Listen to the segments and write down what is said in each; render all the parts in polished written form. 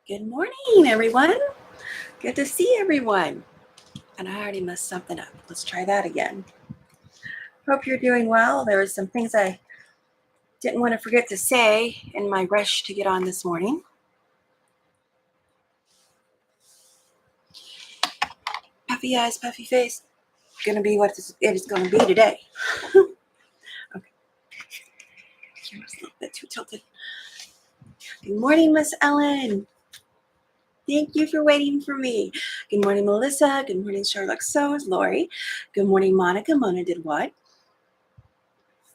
Good morning, everyone. Good to see everyone. And I already messed something up. Let's try that again. Hope you're doing well. There were some things I didn't want to forget to say in my rush to get on this morning. Puffy eyes, puffy face. Gonna be what it is gonna be today. Okay. Camera's a little bit too tilted. Good morning, Miss Ellen. Thank you for waiting for me. Good morning, Melissa. Good morning, Charlotte. So is Lori. Good morning, Monica. Mona did what?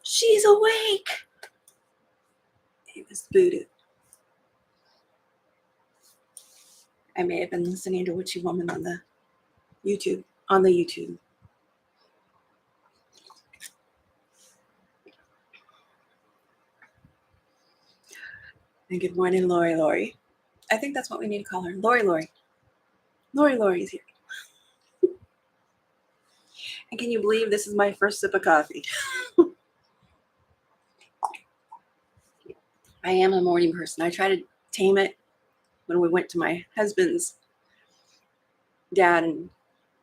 She's awake. It was booted. I may have been listening to Witchy Woman on the YouTube. And good morning, Lori. I think that's what we need to call her. Lori. Lori's here. And can you believe this is my first sip of coffee? I am a morning person. I try to tame it when we went to my husband's dad and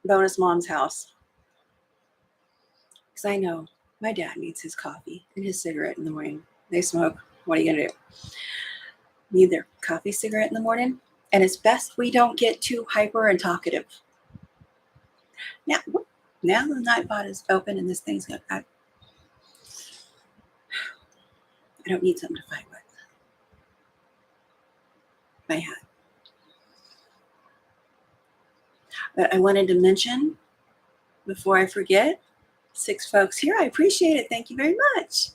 bonus mom's house. Because I know my dad needs his coffee and his cigarette in the morning. They smoke. What are you going to do? Need their coffee, cigarette in the morning. And it's best we don't get too hyper and talkative. Now the Nightbot is open and this thing's got, I don't need something to fight with. My hat. But I wanted to mention, before I forget, 6 folks here. I appreciate it. Thank you very much.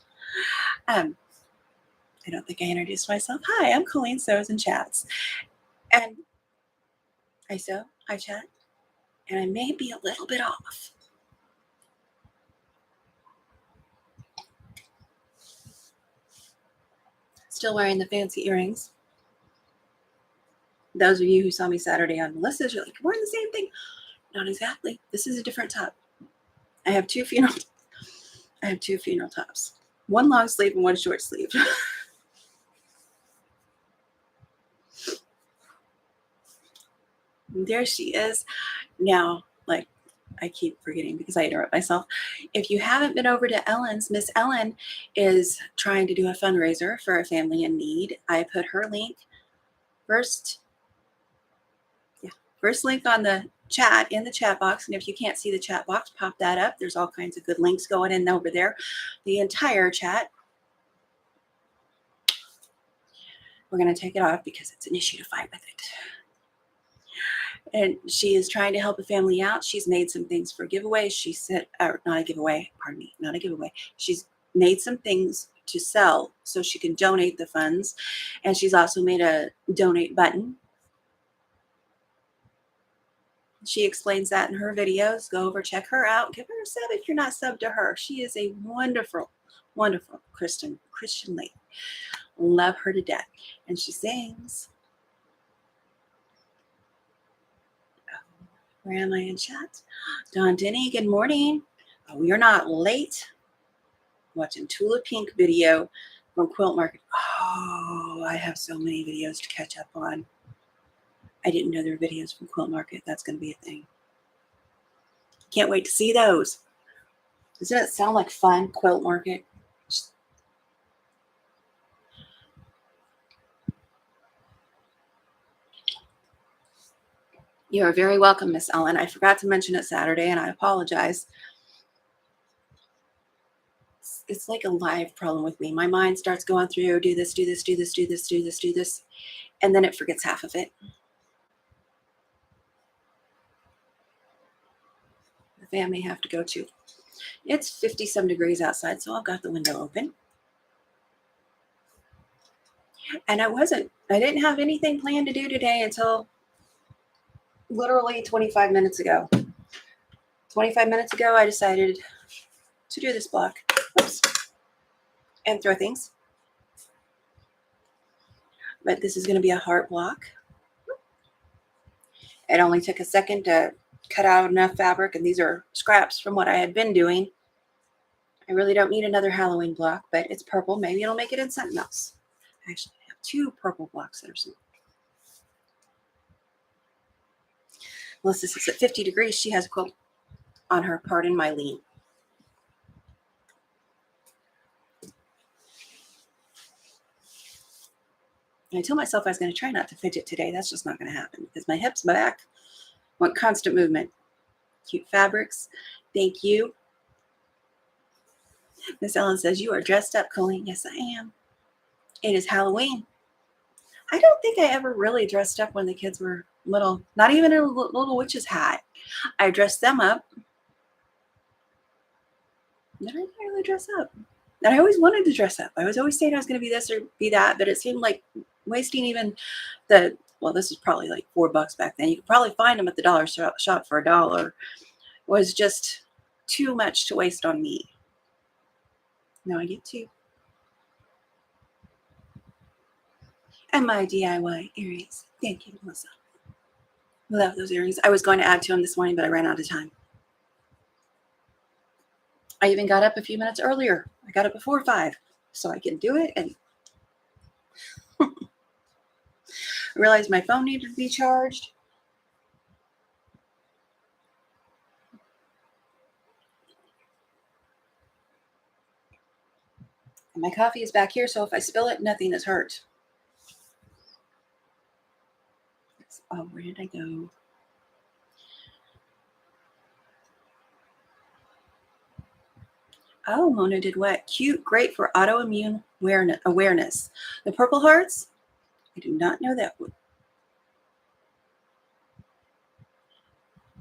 I don't think I introduced myself. Hi, I'm Colleen Sews and Chats. And I sew, I chat, and I may be a little bit off. Still wearing the fancy earrings. Those of you who saw me Saturday on Melissa's, you're like, we're wearing the same thing. Not exactly. This is a different top. I have two funeral tops. One long sleeve and one short sleeve. There she is. Now, like, I keep forgetting because I interrupt myself. If you haven't been over to Ellen's, Miss Ellen is trying to do a fundraiser for a family in need. I put her link first link on the chat, in the chat box. And if you can't see the chat box, pop that up. There's all kinds of good links going in over there. The entire chat. We're going to take it off because it's an issue to fight with it. And she is trying to help a family out. She's made some things for giveaways. She said, or not a giveaway, pardon me, not a giveaway. She's made some things to sell so she can donate the funds. And she's also made a donate button. She explains that in her videos. Go over, check her out. Give her a sub if you're not subbed to her. She is a wonderful, wonderful Christian lady. Love her to death. And she sings. Where am I in chat? Don Denny, good morning. We are not late. Watching Tula Pink video from Quilt Market. Oh, I have so many videos to catch up on. I didn't know there were videos from Quilt Market. That's going to be a thing. Can't wait to see those. Doesn't it sound like fun, Quilt Market? You are very welcome, Miss Ellen. I forgot to mention it Saturday, and I apologize. It's like a live problem with me. My mind starts going through, do this, and then it forgets half of it. The family have to go to. It's 50-some degrees outside, so I've got the window open. And I didn't have anything planned to do today until literally 25 minutes ago. 25 minutes ago, I decided to do this block. Oops. And throw things. But this is going to be a heart block. It only took a second to cut out enough fabric, and these are scraps from what I had been doing. I really don't need another Halloween block, but it's purple. Maybe it'll make it in something else. I actually have 2 purple blocks that are small. Melissa says at 50 degrees, she has a quilt on her. Pardon my lean. I told myself I was going to try not to fidget today. That's just not going to happen because my hips, my back want constant movement. Cute fabrics. Thank you. Miss Ellen says, you are dressed up, Colleen. Yes, I am. It is Halloween. I don't think I ever really dressed up when the kids were little. Not even in a little witch's hat. I dressed them up. Did I really dress up? And I always wanted to dress up. I was always saying I was going to be this or be that, but it seemed like wasting even the, well, this is probably like $4 back then. You could probably find them at the dollar shop for $1. Was just too much to waste on me. Now I get to. And my DIY earrings. Thank you, Melissa. Love those earrings. I was going to add to them this morning, but I ran out of time. I even got up a few minutes earlier. I got up before 5 so I can do it. And I realized my phone needed to be charged. And my coffee is back here, so if I spill it, nothing is hurt. Oh, where did I go? Oh, Mona did what? Cute, great for autoimmune awareness. The purple hearts? I do not know that one.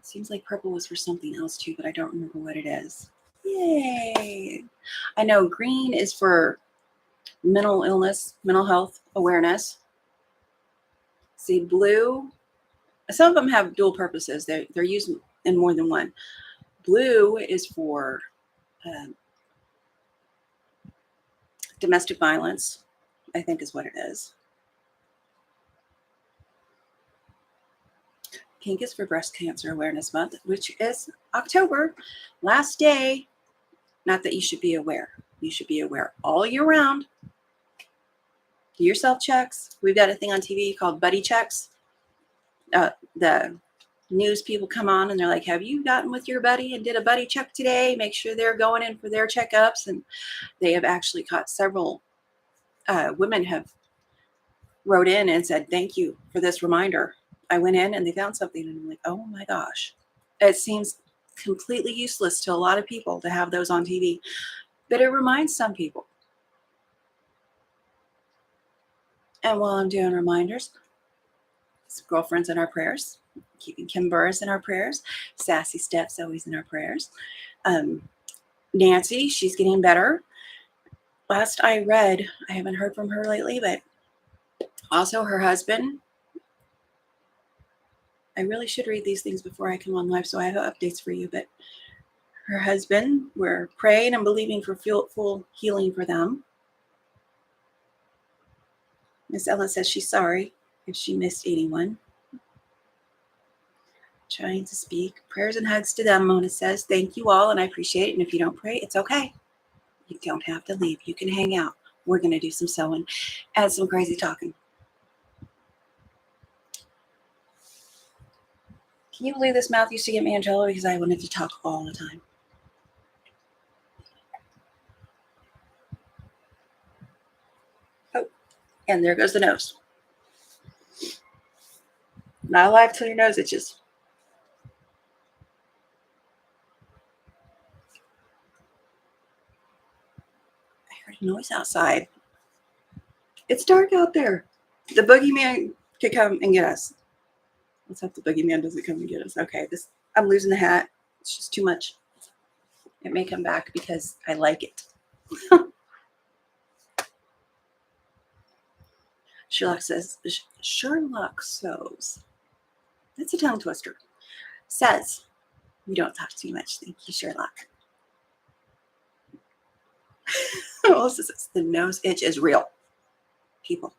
Seems like purple was for something else too, but I don't remember what it is. Yay! I know green is for mental illness, mental health awareness. See, blue, some of them have dual purposes. They're used in more than one. Blue is for domestic violence, I think is what it is. Pink is for Breast Cancer Awareness Month, which is October, last day. Not that you should be aware. You should be aware all year round. Do your self-checks. We've got a thing on TV called buddy checks. The news people come on and they're like, have you gotten with your buddy and did a buddy check today? Make sure they're going in for their checkups. And they have actually caught several women have wrote in and said, thank you for this reminder. I went in and they found something and I'm like, oh my gosh. It seems completely useless to a lot of people to have those on TV, but it reminds some people. And while I'm doing reminders, girlfriends in our prayers, keeping Kim Burris in our prayers, Sassy Stephs always in our prayers. Nancy, she's getting better. Last I read, I haven't heard from her lately, but also her husband. I really should read these things before I come on live, so I have updates for you. But her husband, we're praying and believing for full healing for them. Miss Ellen says she's sorry if she missed anyone. Trying to speak. Prayers and hugs to them, Mona says. Thank you all, and I appreciate it. And if you don't pray, it's okay. You don't have to leave. You can hang out. We're going to do some sewing and some crazy talking. Can you believe this mouth used to get me in trouble because I wanted to talk all the time? Oh, and there goes the nose. Not alive till your nose itches. I heard a noise outside. It's dark out there. The boogeyman could come and get us. Let's hope the boogeyman doesn't come and get us. Okay, I'm losing the hat. It's just too much. It may come back because I like it. Sherlock says, Sherlock sews. That's a tongue twister. Says, we don't talk too much. Thank you, Sherlock. Melissa says, the nose itch is real. People.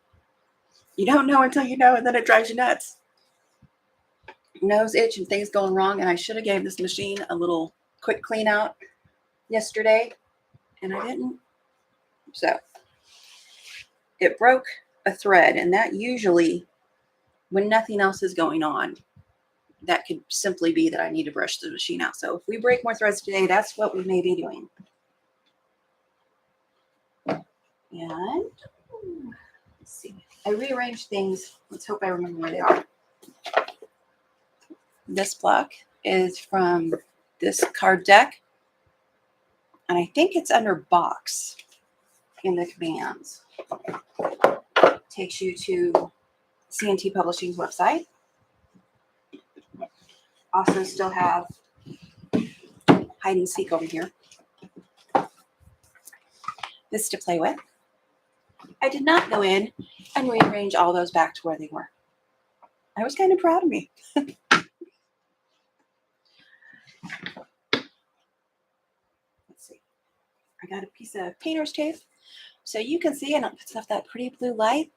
You don't know until you know, and then it drives you nuts. Nose itch and things going wrong, and I should have gave this machine a little quick clean out yesterday, and I didn't. So it broke a thread, and that usually, when nothing else is going on, that could simply be that I need to brush the machine out. So if we break more threads today, that's what we may be doing. And let's see, I rearranged things. Let's hope I remember where they are. This block is from this card deck, and I think it's under box in the commands. Takes you to CNT Publishing's website. Also still have hide and seek over here. This to play with. I did not go in and rearrange all those back to where they were. I was kind of proud of me. Let's see. I got a piece of painter's tape so you can see, and it puts off that pretty blue light.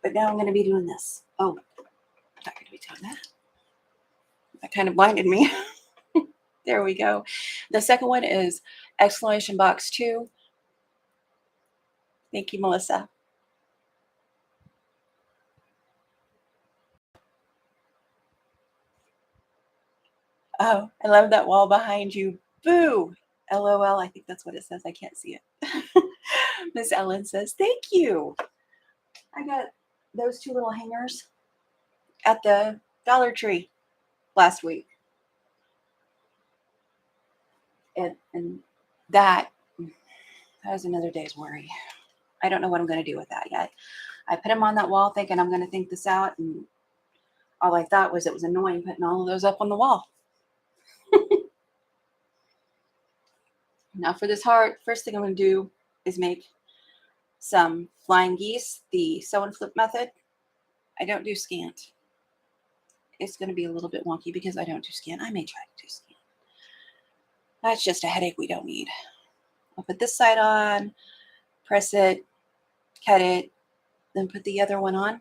But now I'm going to be doing this. Oh, I'm not going to be doing that. That kind of blinded me. There we go. The second one is exclamation box 2. Thank you, Melissa. Oh, I love that wall behind you. Boo. LOL. I think that's what it says. I can't see it. Miss Ellen says, thank you. I got those 2 little hangers at the Dollar Tree last week. And that is another day's worry. I don't know what I'm going to do with that yet. I put them on that wall thinking I'm going to think this out, and all I thought was it was annoying putting all of those up on the wall. Now for this heart, first thing I'm going to do is make some flying geese, the sew and flip method. I don't do scant. It's going to be a little bit wonky because I don't do scant. I may try to do scant. That's just a headache we don't need. I'll put this side on, press it, cut it, then put the other one on.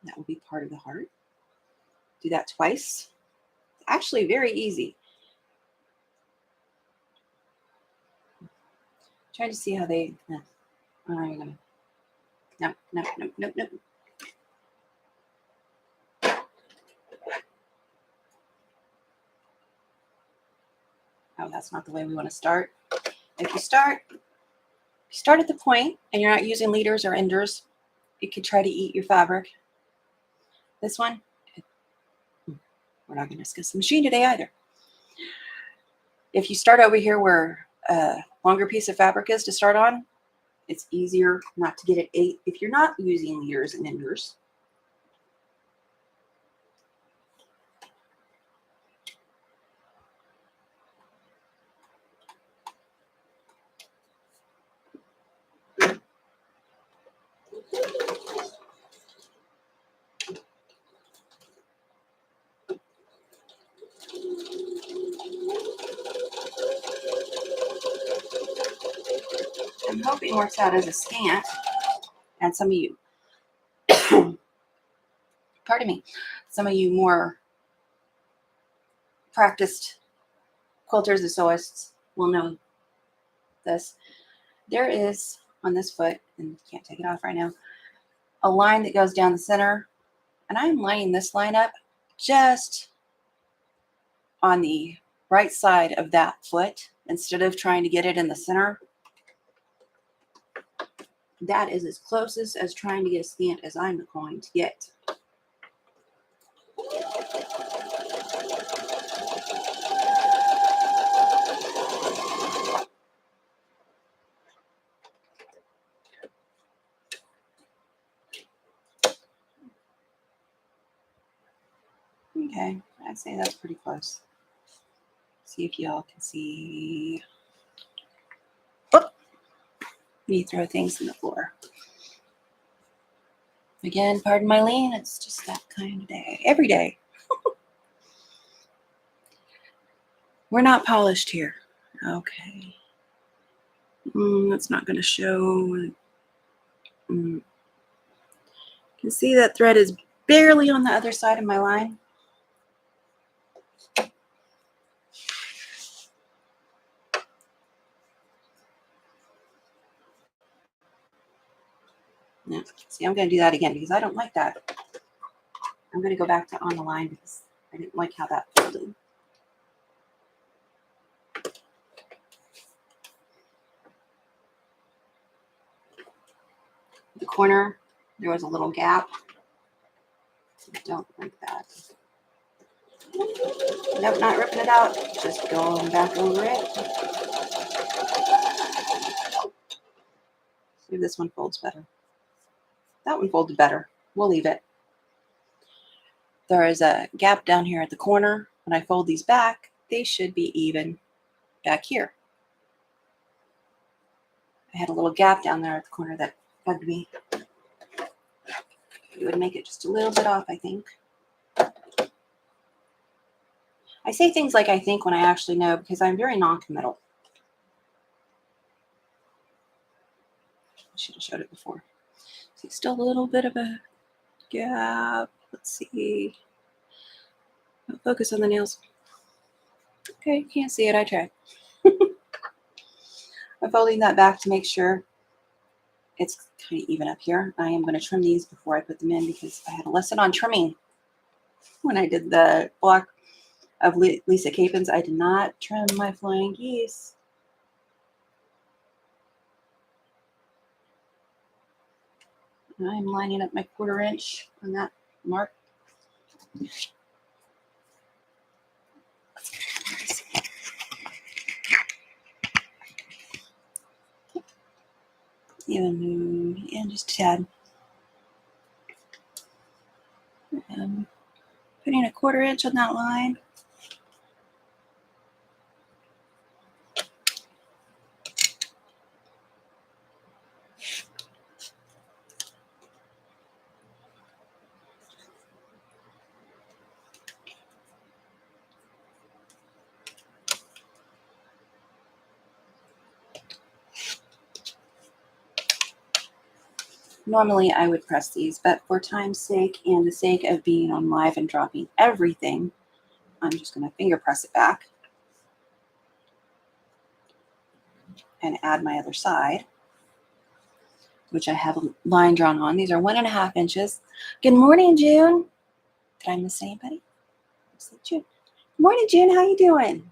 That will be part of the heart. Do that twice. It's actually very easy. Trying to see how they. No, I'm gonna. No. Oh, that's not the way we want to start. If you start at the point and you're not using leaders or enders, it could try to eat your fabric. This one, we're not going to discuss the machine today either. If you start over here where a longer piece of fabric is to start on, it's easier not to get it ate if you're not using leaders and enders. I'm hoping it works out as a scant, and some of you, pardon me, some of you more practiced quilters and sewists will know this. There is on this foot, and can't take it off right now, a line that goes down the center, and I'm lining this line up just on the right side of that foot instead of trying to get it in the center. That is as close as trying to get a scant as I'm going to get. Okay, I'd say that's pretty close. See if y'all can see. Oh, me throw things in the floor. Again, pardon my lean, it's just that kind of day. Every day. We're not polished here. Okay. That's not going to show. You can see that thread is barely on the other side of my line. Yeah. See, I'm going to do that again because I don't like that. I'm going to go back to on the line because I didn't like how that folded. The corner, there was a little gap. I don't like that. Nope, not ripping it out, just going back over it. See if this one folds better. That one folded better. We'll leave it. There is a gap down here at the corner. When I fold these back, they should be even back here. I had a little gap down there at the corner that bugged me. It would make it just a little bit off, I think. I say things like I think when I actually know because I'm very non-committal. I should have showed it before. See, still a little bit of a gap. Let's see. I'll focus on the nails. Okay, can't see it. I tried. I'm folding that back to make sure it's kind of even up here. I am going to trim these before I put them in because I had a lesson on trimming when I did the block of Lisa Capons. I did not trim my flying geese. I'm lining up my 1/4 inch on that mark. Even move in just a tad. Putting a 1/4 inch on that line. Normally I would press these, but for time's sake and the sake of being on live and dropping everything, I'm just going to finger press it back and add my other side, which I have a line drawn on. These are 1.5 inches. Good morning, June. Did I miss anybody? June. Good morning, June. How you doing?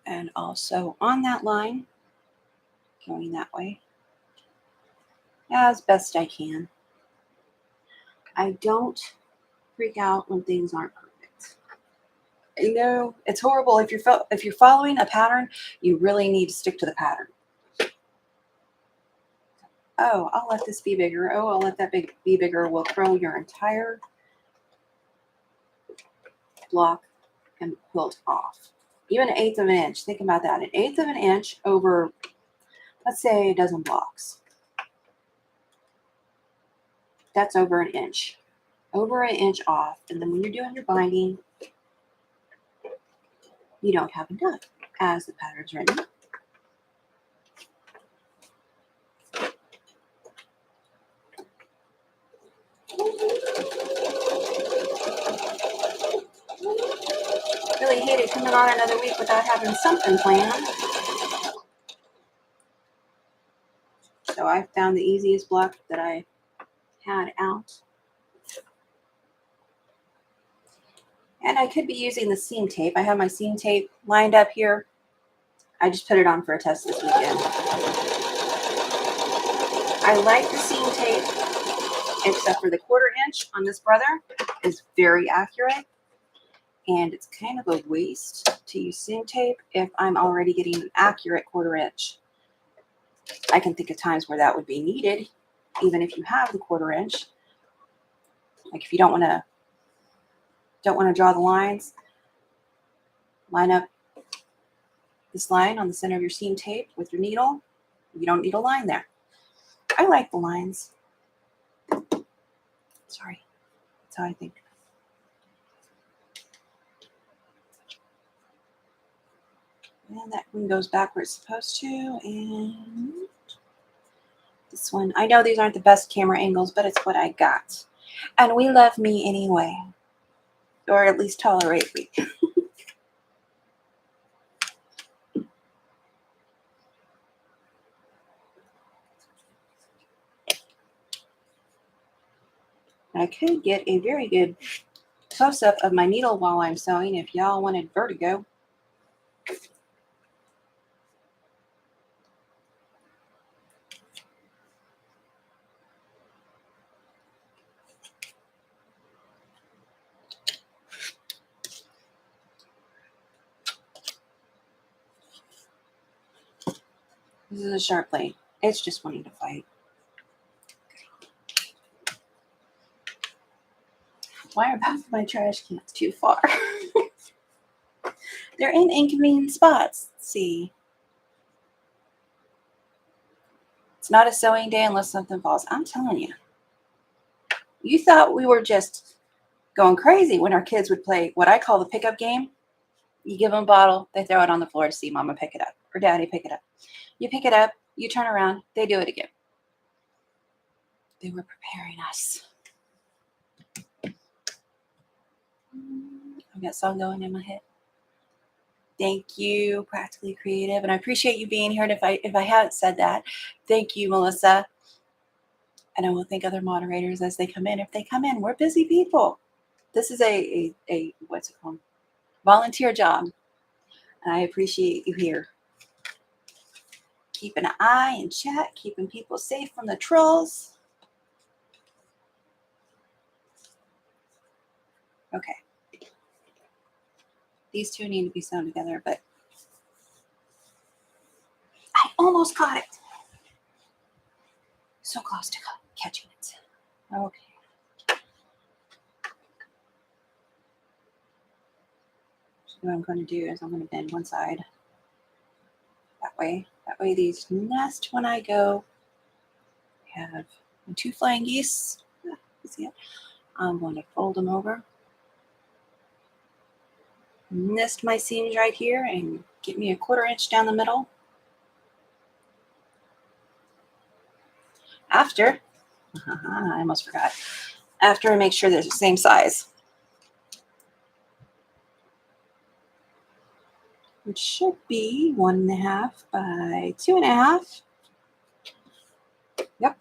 And also on that line, going that way as best I can. I don't freak out when things aren't perfect. You know, it's horrible. If you're following a pattern, you really need to stick to the pattern. Oh, I'll let this be bigger. Oh, I'll let that be bigger. We'll throw your entire block and quilt off. Even 1/8 of an inch. Think about that. 1/8 of an inch over, let's say, a dozen blocks. That's over an inch. Over an inch off. And then when you're doing your binding, you don't have enough as the pattern's written. Really hated coming on another week without having something planned. So I found the easiest block that I had out. And I could be using the seam tape. I have my seam tape lined up here. I just put it on for a test this weekend. I like the seam tape, except for the 1/4 inch on this brother is very accurate. And it's kind of a waste to use seam tape if I'm already getting an accurate 1/4 inch. I can think of times where that would be needed, even if you have the 1/4 inch. Like if you don't want to draw the lines, line up this line on the center of your seam tape with your needle. You don't need a line there. I like the lines. Sorry, that's how I think. And that one goes back where it's supposed to. And this one, I know these aren't the best camera angles, but it's what I got. And we love me anyway. Or at least tolerate me. I could get a very good close-up of my needle while I'm sewing if y'all wanted vertigo. This is a sharp blade. It's just wanting to fight. Why are both of my trash cans too far? They're in inconvenient spots. Let's see. It's not a sewing day unless something falls. I'm telling you. You thought we were just going crazy when our kids would play what I call the pickup game. You give them a bottle, they throw it on the floor to see mama pick it up or daddy pick it up. You pick it up, you turn around, they do it again. They were preparing us. I've got a song going in my head. Thank you, Practically Creative, and I appreciate you being here. And if I haven't said that, thank you, Melissa. And I will thank other moderators as they come in. If they come in, we're busy people. This is a what's it called? Volunteer job. And I appreciate you here. Keeping an eye in chat, keeping people safe from the trolls. Okay. These two need to be sewn together, but I almost caught it. So close to catching it. Okay. So what I'm going to do is I'm going to bend one side. That way these nest when I go. I have my 2 flying geese. You see it? I'm going to fold them over. Nest my seams right here and get me a 1/4 inch down the middle. After, I almost forgot. After I make sure they're the same size. Which should be 1.5 by 2.5. Yep.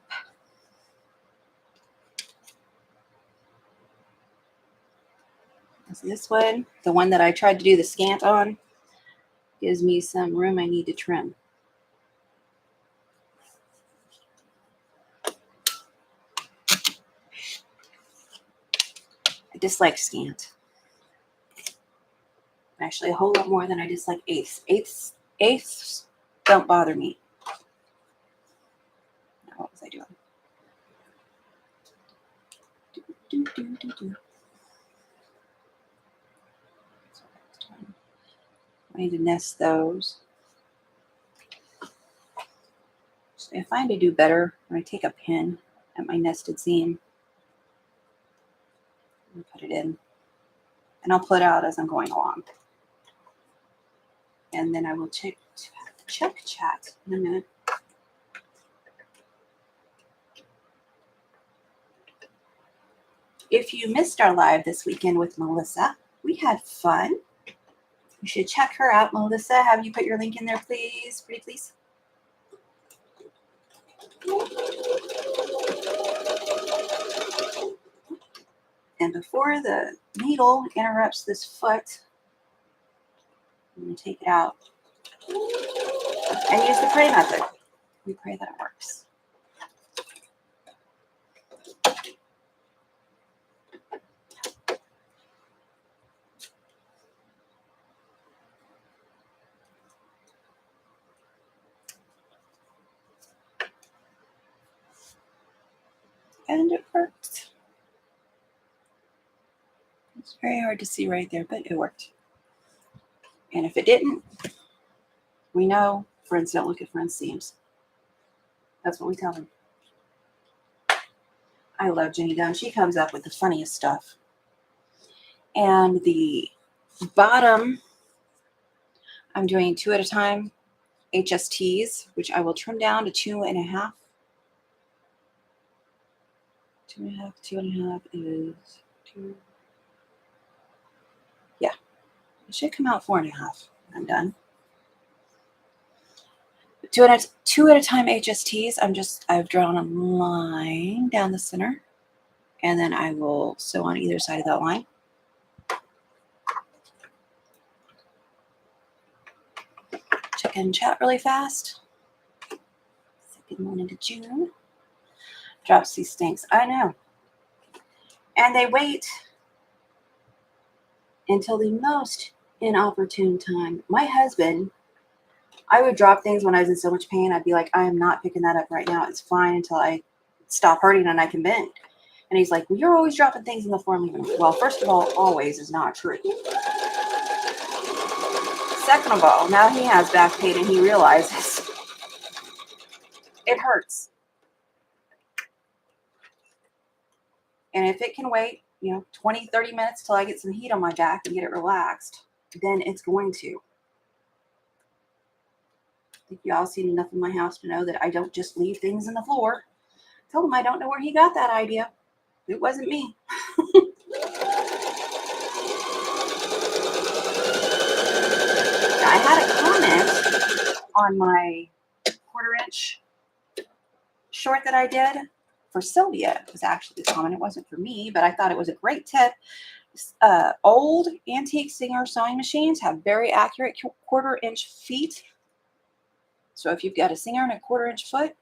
So this one, the one that I tried to do the scant on, gives me some room I need to trim. I dislike scant. Actually, a whole lot more than I dislike eighths. Eighths don't bother me. Now, what was I doing? I need to nest those. So I find I do better when I take a pin at my nested seam and put it in. And I'll pull it out as I'm going along. And then I will check chat in a minute. If you missed our live this weekend with Melissa, we had fun. You should check her out. Melissa, have you put your link in there, please? Pretty please. And before the needle interrupts this foot, I'm going to take it out and use the pray method. We pray that it works. And it worked. It's very hard to see right there, but it worked. And if it didn't, we know friends don't look at friends' seams. That's what we tell them. I love Jenny Dunn. She comes up with the funniest stuff. And the bottom, I'm doing 2 at a time HSTs, which I will trim down to 2.5. 2.5, 2.5 is 2. Yeah, it should come out 4.5. I'm done. 2 at a time HSTs. I've drawn a line down the center, And then I will sew on either side of that line. Check in chat really fast. Good morning to June. Dropsy stinks. I know. And they wait until the most inopportune time. My husband, I would drop things when I was in so much pain. I'd be like, I am not picking that up right now. It's fine until I stop hurting and I can bend. And he's like, well, you're always dropping things in the floor. Well, first of all, always is not true. Second of all, now he has back pain and he realizes it hurts. And if it can wait, 20, 30 minutes till I get some heat on my back and get it relaxed, then it's going to. I think y'all seen enough of my house to know that I don't just leave things in the floor. I told him I don't know where he got that idea. It wasn't me. I had a comment on my 1/4-inch short that I did for Sylvia. It was actually the comment. It wasn't for me, but I thought it was a great tip. Old antique Singer sewing machines have very accurate 1/4-inch feet. So if you've got a Singer and a 1/4-inch foot,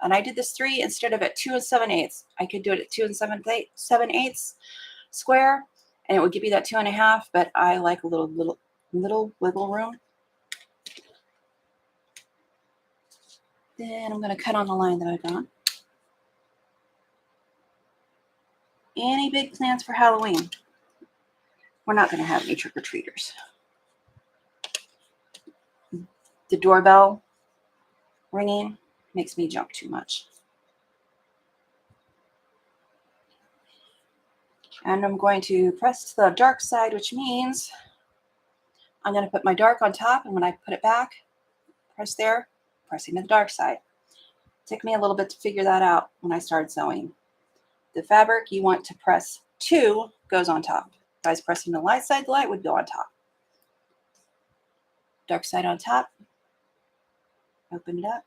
and I did this 3 instead of at 2 7/8, I could do it at 2 7/8 square, and it would give you that 2.5. But I like a little wiggle room. Then I'm going to cut on the line that I've got. Any big plans for Halloween? We're not going to have any trick-or-treaters. The doorbell ringing makes me jump too much. And I'm going to press to the dark side, which means I'm going to put my dark on top, and when I put it back, press there, pressing to the dark side. It took me a little bit to figure that out when I started sewing. The fabric you want to press to goes on top. If I was pressing the light side, the light would go on top. Dark side on top. Open it up.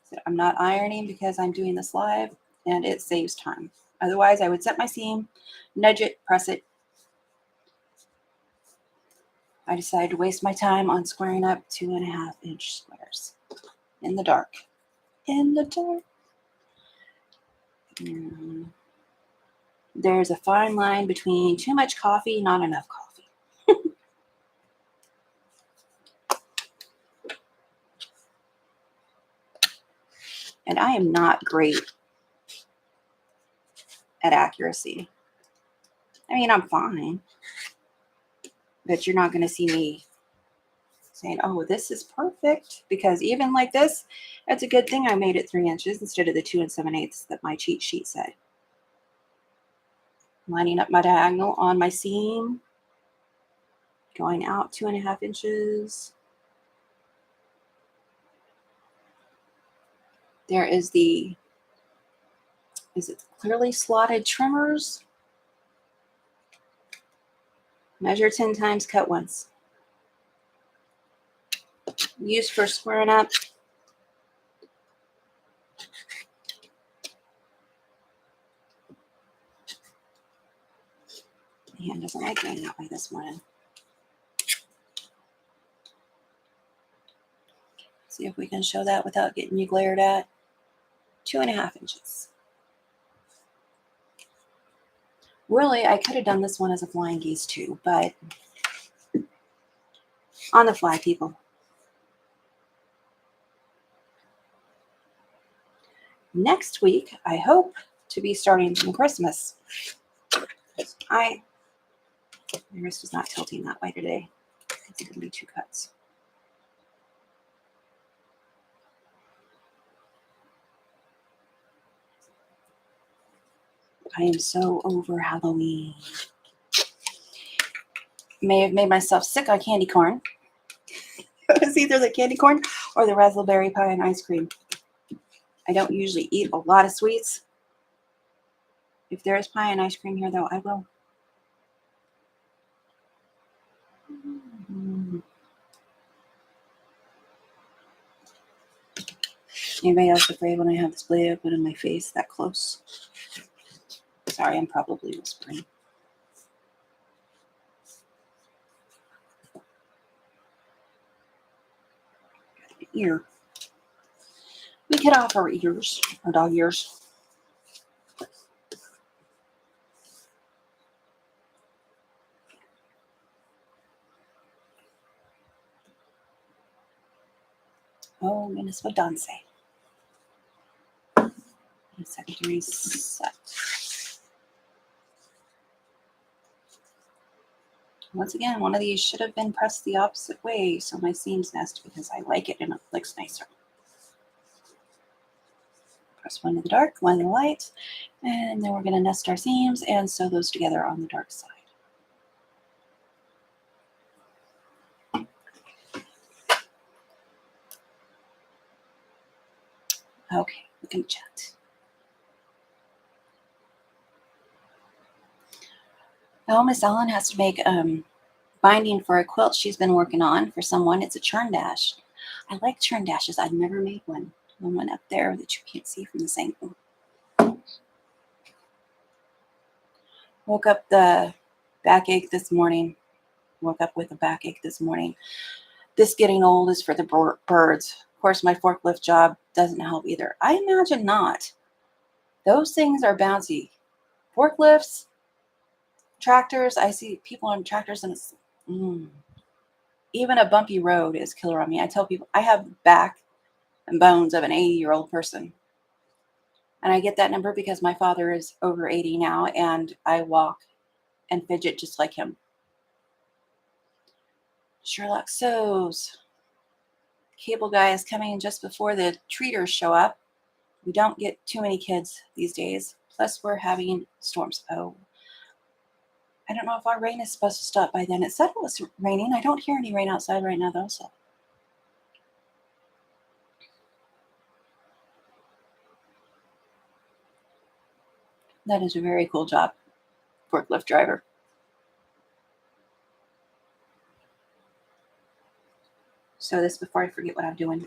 So I'm not ironing because I'm doing this live, and it saves time. Otherwise, I would set my seam, nudge it, press it. I decided to waste my time on squaring up 2.5-inch squares in the dark. In the dark. And there's a fine line between too much coffee, not enough coffee. And I am not great at accuracy. I mean, I'm fine, but you're not going to see me saying, oh, this is perfect, because even like this, it's a good thing I made it 3 inches instead of the 2 7/8 that my cheat sheet said. Lining up my diagonal on my seam, going out 2.5 inches. There is it clearly slotted trimmers? Measure 10 times, cut once. Used for squaring up. The hand doesn't like going that way this morning. See if we can show that without getting you glared at. 2.5 inches. Really, I could have done this one as a flying geese too, but on the fly, people. Next week, I hope to be starting some Christmas. My wrist is not tilting that way today. It's going to be 2 cuts. I am so over Halloween. May have made myself sick on candy corn. It was either the candy corn or the raspberry pie and ice cream. I don't usually eat a lot of sweets. If there is pie and ice cream here, though, I will. Anybody else afraid when I have this blade open in my face that close? Sorry, I'm probably whispering. Ear. We cut off our ears, our dog ears. Oh, goodness, what Don say? Secondary set. Once again, one of these should have been pressed the opposite way so my seams nest because I like it and it looks nicer. Press one to the dark, one to the light, and then we're going to nest our seams and sew those together on the dark side. Okay, we can chat. Oh, Miss Ellen has to make binding for a quilt she's been working on for someone. It's a churn dash. I like churn dashes. I've never made one. The one up there that you can't see from this angle. Woke up the backache this morning. Woke up with a backache this morning. This getting old is for the birds. Of course, my forklift job doesn't help either. I imagine not. Those things are bouncy. Forklifts, tractors. I see people on tractors and it's even a bumpy road is killer on me. I tell people I have back and bones of an 80-year-old person. And I get that number because my father is over 80 now and I walk and fidget just like him. Sherlock sews. Cable guy is coming just before the treaters show up. We don't get too many kids these days. Plus we're having storms. Oh, I don't know if our rain is supposed to stop by then. It said it was raining. I don't hear any rain outside right now though. So that is a very cool job, forklift driver. So this before I forget what I'm doing.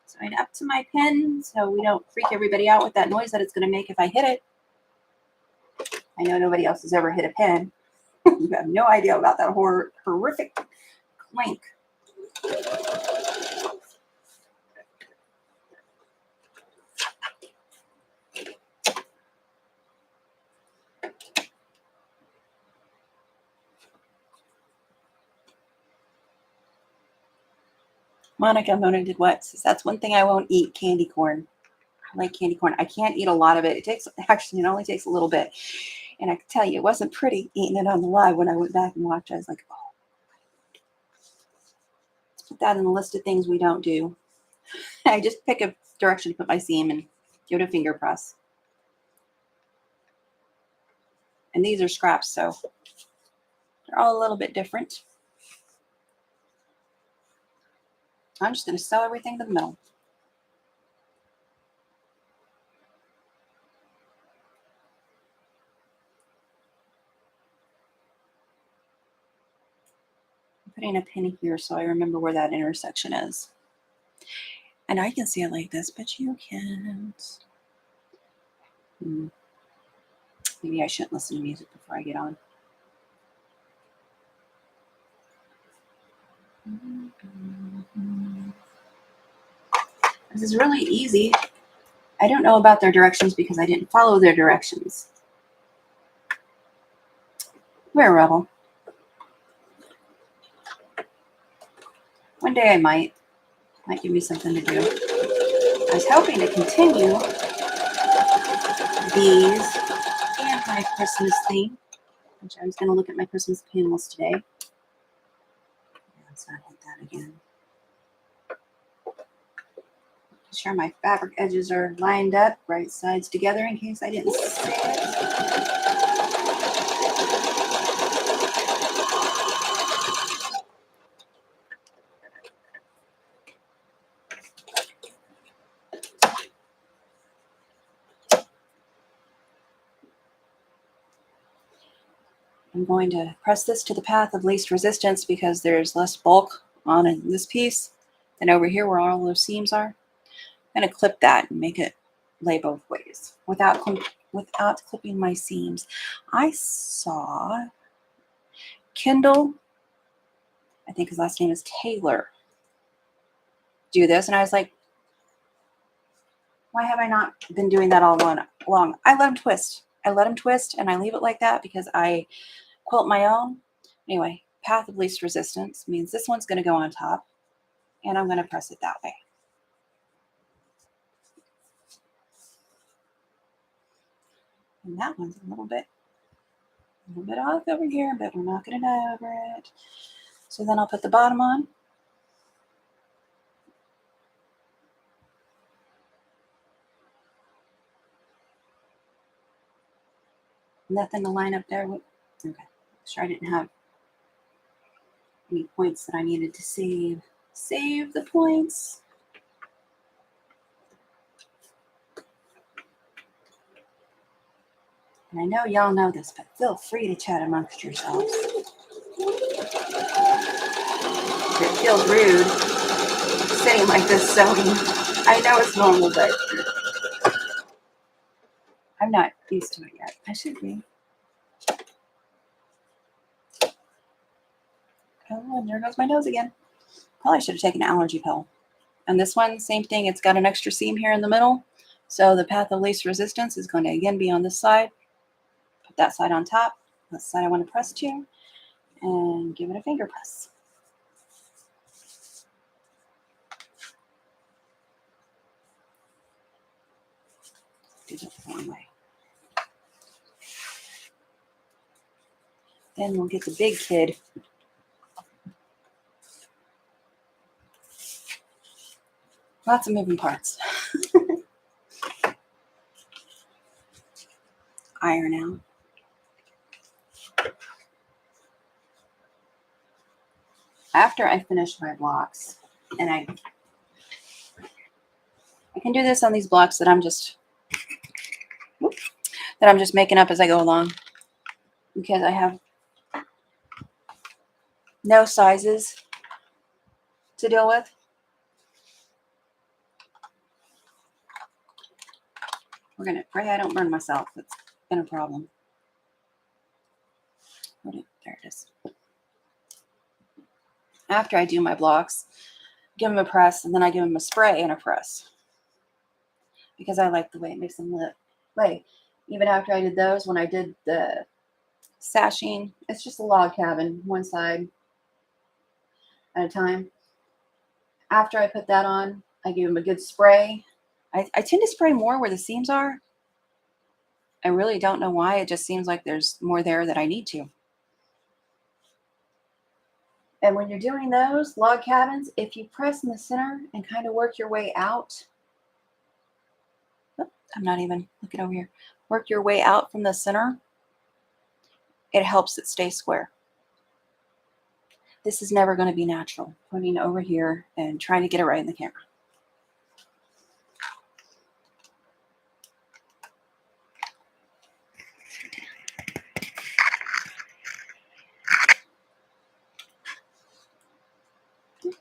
Sewing up to my pin so we don't freak everybody out with that noise that it's going to make if I hit it. I know nobody else has ever hit a pin. You have no idea about that horrific clank. Mona did what? Says that's one thing I won't eat, candy corn. I like candy corn. I can't eat a lot of it. It only takes a little bit. And I can tell you, it wasn't pretty eating it on the live when I went back and watched. I was like, oh. Let's put that in the list of things we don't do. I just pick a direction to put my seam and give it a finger press. And these are scraps, so they're all a little bit different. I'm just going to sew everything to the middle. I'm putting a pin here so I remember where that intersection is. And I can see it like this, but you can't. Maybe I shouldn't listen to music before I get on. This is really easy. I don't know about their directions because I didn't follow their directions. We're a rebel. One day I might give me something to do. I was hoping to continue these and my Christmas theme, which I was going to look at my Christmas panels today. Let's not hit that again. Make sure my fabric edges are lined up, right sides together in case I didn't say it. I'm going to press this to the path of least resistance because there's less bulk on this piece than over here where all those seams are. I'm going to clip that and make it lay both ways without clipping my seams. I saw Kendall, I think his last name is Taylor, do this, and I was like, why have I not been doing that all along? I let him twist. And I leave it like that because I quilt my own. Anyway, path of least resistance means this one's going to go on top, and I'm going to press it that way. And that one's a little bit off over here, but we're knocking it over it. So then I'll put the bottom on. Nothing to line up there. Okay, sure I didn't have any points that I needed to save. Save the points. And I know y'all know this, but feel free to chat amongst yourselves. It feels rude sitting like this sewing. I know it's normal, but I'm not used to it yet. I should be. Oh, and there goes my nose again. Probably should have taken an allergy pill. And this one, same thing. It's got an extra seam here in the middle. So the path of least resistance is going to again be on this side. Put that side on top. That's the side I want to press to. And give it a finger press. Do it the wrong way. Then we'll get the big kid. Lots of moving parts. Iron out. After I finish my blocks, and I can do this on these blocks that I'm just making up as I go along, because I have no sizes to deal with. Pray I don't burn myself. It's been a problem. There it is. After I do my blocks, give them a press, and then I give them a spray and a press, because I like the way it makes them lay. Even after I did those, when I did the sashing, it's just a log cabin, one side at a time. After I put that on, I give them a good spray. I tend to spray more where the seams are. I really don't know why. It just seems like there's more there that I need to. And when you're doing those log cabins, if you press in the center and kind of work your way out, I'm not even looking over here, work your way out from the center, it helps it stay square. This is never going to be natural, putting over here and trying to get it right in the camera.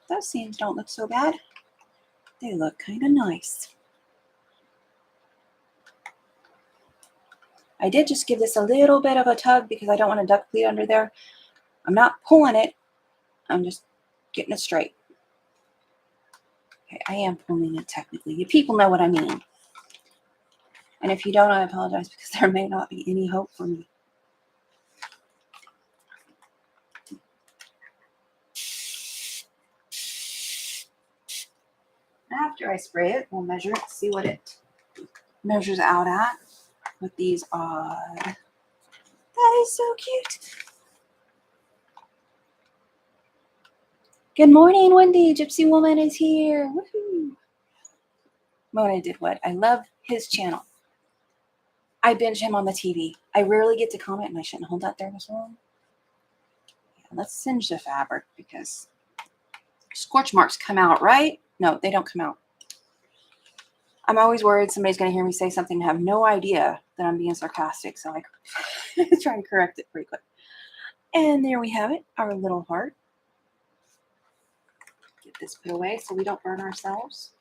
Those seams don't look so bad. They look kind of nice. I did just give this a little bit of a tug because I don't want to duck pleat under there. I'm not pulling it. I'm just getting it straight. Okay, I am pulling it technically. You people know what I mean. And if you don't, I apologize, because there may not be any hope for me. After I spray it, we'll measure it, see what it measures out at with these odd. That is so cute. Good morning, Wendy. Gypsy Woman is here. Woohoo. Mona did what? I love his channel. I binge him on the TV. I rarely get to comment, and I shouldn't hold that there this long. Yeah, let's singe the fabric because scorch marks come out, right? No, they don't come out. I'm always worried somebody's going to hear me say something and have no idea that I'm being sarcastic, so I try to correct it pretty quick. And there we have it, our little heart. Get this put away so we don't burn ourselves.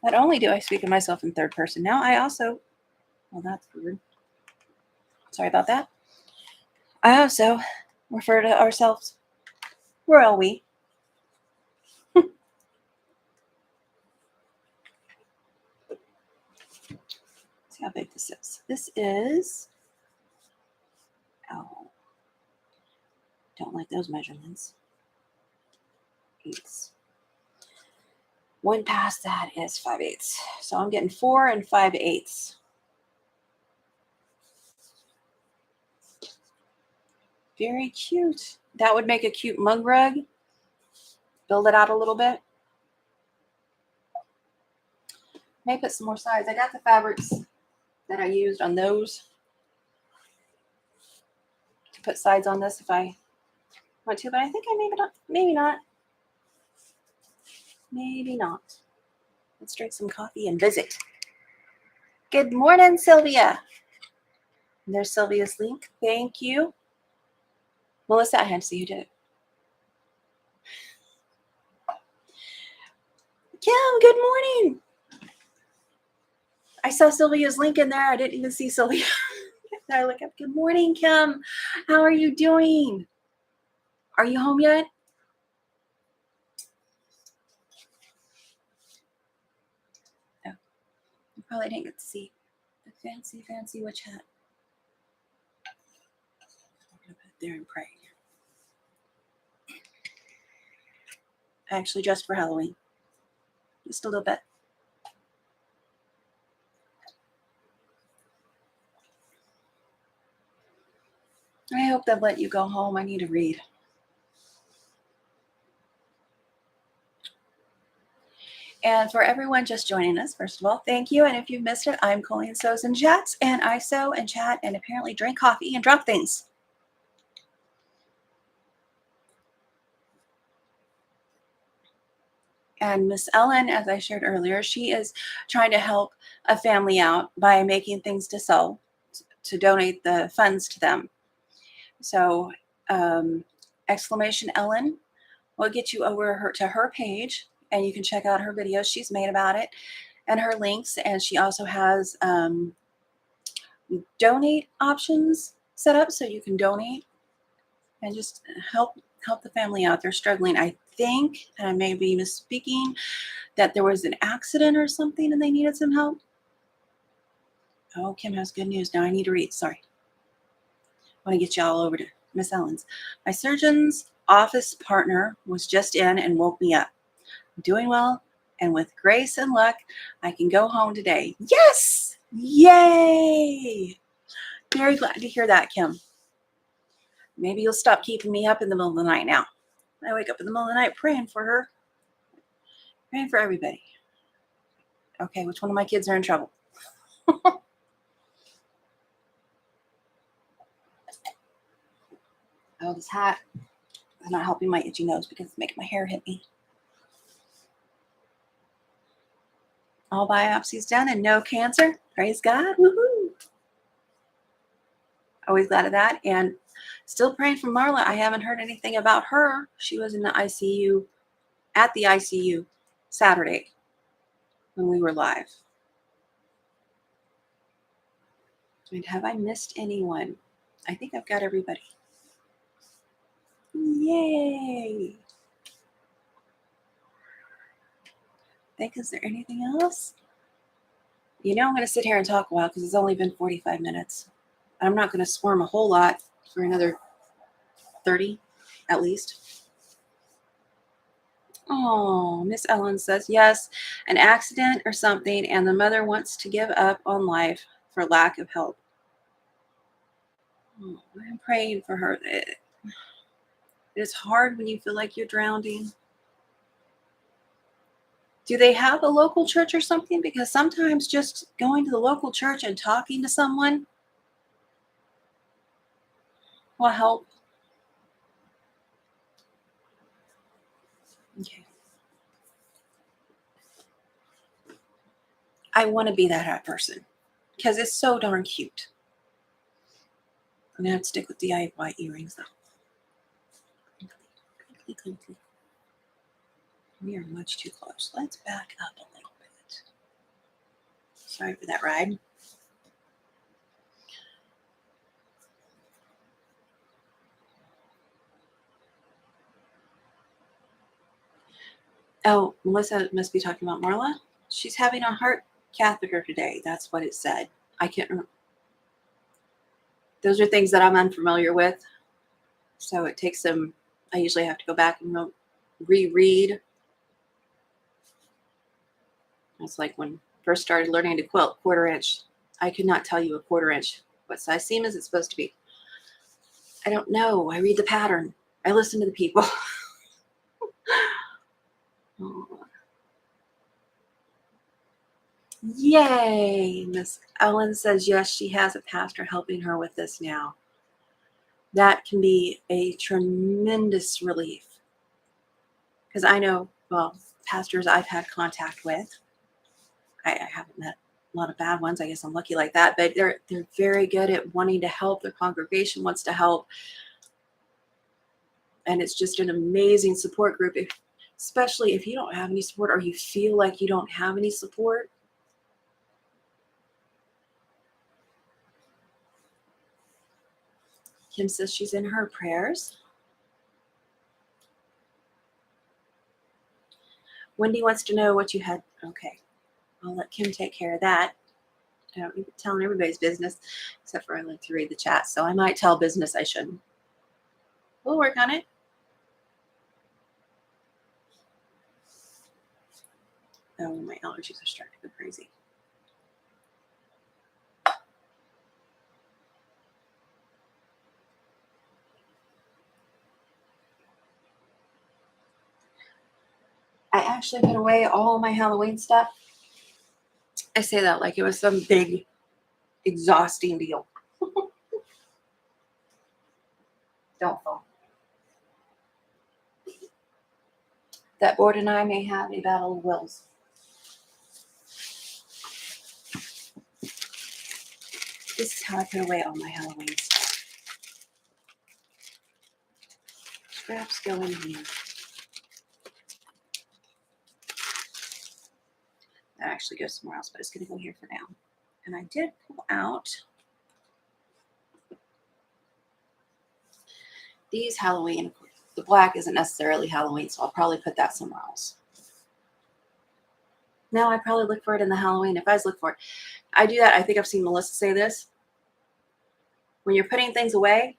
Not only do I speak of myself in third person, now I also, well, that's weird. Sorry about that. I also refer to ourselves, we're all we. See how big this is. This is, oh, don't like those measurements. 8. One past that is 5/8. So I'm getting 4 and 5/8. Very cute. That would make a cute mug rug. Build it out a little bit. May put some more sides. I got the fabrics that I used on those to put sides on this if I want to, but I think I maybe not. Maybe not. Maybe not. Let's drink some coffee and visit. Good morning, Sylvia. There's Sylvia's link. Thank you. Melissa, I had to see who did it. Kim, good morning. I saw Sylvia's link in there. I didn't even see Sylvia. I look up. Good morning, Kim. How are you doing? Are you home yet? Oh, you probably didn't get to see the fancy witch hat. I'm gonna put it there and pray. Actually, just for Halloween. Just a little bit. I hope they'll let you go home. I need to read. And for everyone just joining us, first of all, thank you. And if you've missed it, I'm Colleen Sews and Chats, and I sew and chat and apparently drink coffee and drop things. And Miss Ellen, as I shared earlier, she is trying to help a family out by making things to sell, to donate the funds to them. So, exclamation Ellen will get you over to her page, and you can check out her videos she's made about it and her links. And she also has donate options set up so you can donate and just help the family out. They're struggling. I think, and I may be misspeaking, that there was an accident or something and they needed some help. Oh, Kim has good news. Now I need to read. Sorry. I want to get you all over to Miss Ellen's. My surgeon's office partner was just in and woke me up. I'm doing well, and with grace and luck, I can go home today. Yes! Yay! Very glad to hear that, Kim. Maybe you'll stop keeping me up in the middle of the night now. I wake up in the middle of the night praying for her, praying for everybody. Okay, which one of my kids are in trouble? Oh, this hat is not helping my itchy nose because it's making my hair hit me. All biopsies done and no cancer. Praise God. Woohoo. Always glad of that. And still praying for Marla. I haven't heard anything about her. She was in the ICU, at the ICU Saturday when we were live. And have I missed anyone? I think I've got everybody. Yay. Is there anything else? You know, I'm going to sit here and talk a while because it's only been 45 minutes. I'm not going to swarm a whole lot for another 30 at least. Oh, Miss Ellen says, yes, an accident or something, and the mother wants to give up on life for lack of help. Oh, I'm praying for her. It's hard when you feel like you're drowning. Do they have a local church or something? Because sometimes just going to the local church and talking to someone will help. Okay. I want to be that person because it's so darn cute. I'm going to have to stick with the white earrings though. We are much too close. Let's back up a little bit. Sorry for that ride. Oh, Melissa must be talking about Marla. She's having a heart catheter today. That's what it said. I can't remember. Those are things that I'm unfamiliar with. So it takes some, I usually have to go back and reread. It's like when I first started learning to quilt, 1/4 inch. I could not tell you a 1/4 inch. What size seam is it supposed to be? I don't know. I read the pattern. I listen to the people. Oh. Yay! Miss Ellen says yes, she has a pastor helping her with this now. That can be a tremendous relief. Because I know, well, pastors I've had contact with, I haven't met a lot of bad ones. I guess I'm lucky like that, but they're very good at wanting to help. Their congregation wants to help. And it's just an amazing support group, especially if you don't have any support or you feel like you don't have any support. Kim says she's in her prayers. Wendy wants to know what you had. Okay, I'll let Kim take care of that. I don't need telling everybody's business, except for I like to read the chat, so I might tell business I shouldn't. We'll work on it. Oh, my allergies are starting to go crazy. I actually put away all my Halloween stuff. I say that like it was some big, exhausting deal. Don't fall. That board and I may have a battle of wills. This is how I put away all my Halloween stuff. Scraps go in here. That actually goes somewhere else, but it's going to go here for now. And I did pull out these Halloween. The black isn't necessarily Halloween, so I'll probably put that somewhere else. No, I probably look for it in the Halloween. If I look for it, I do that. I think I've seen Melissa say this. When you're putting things away,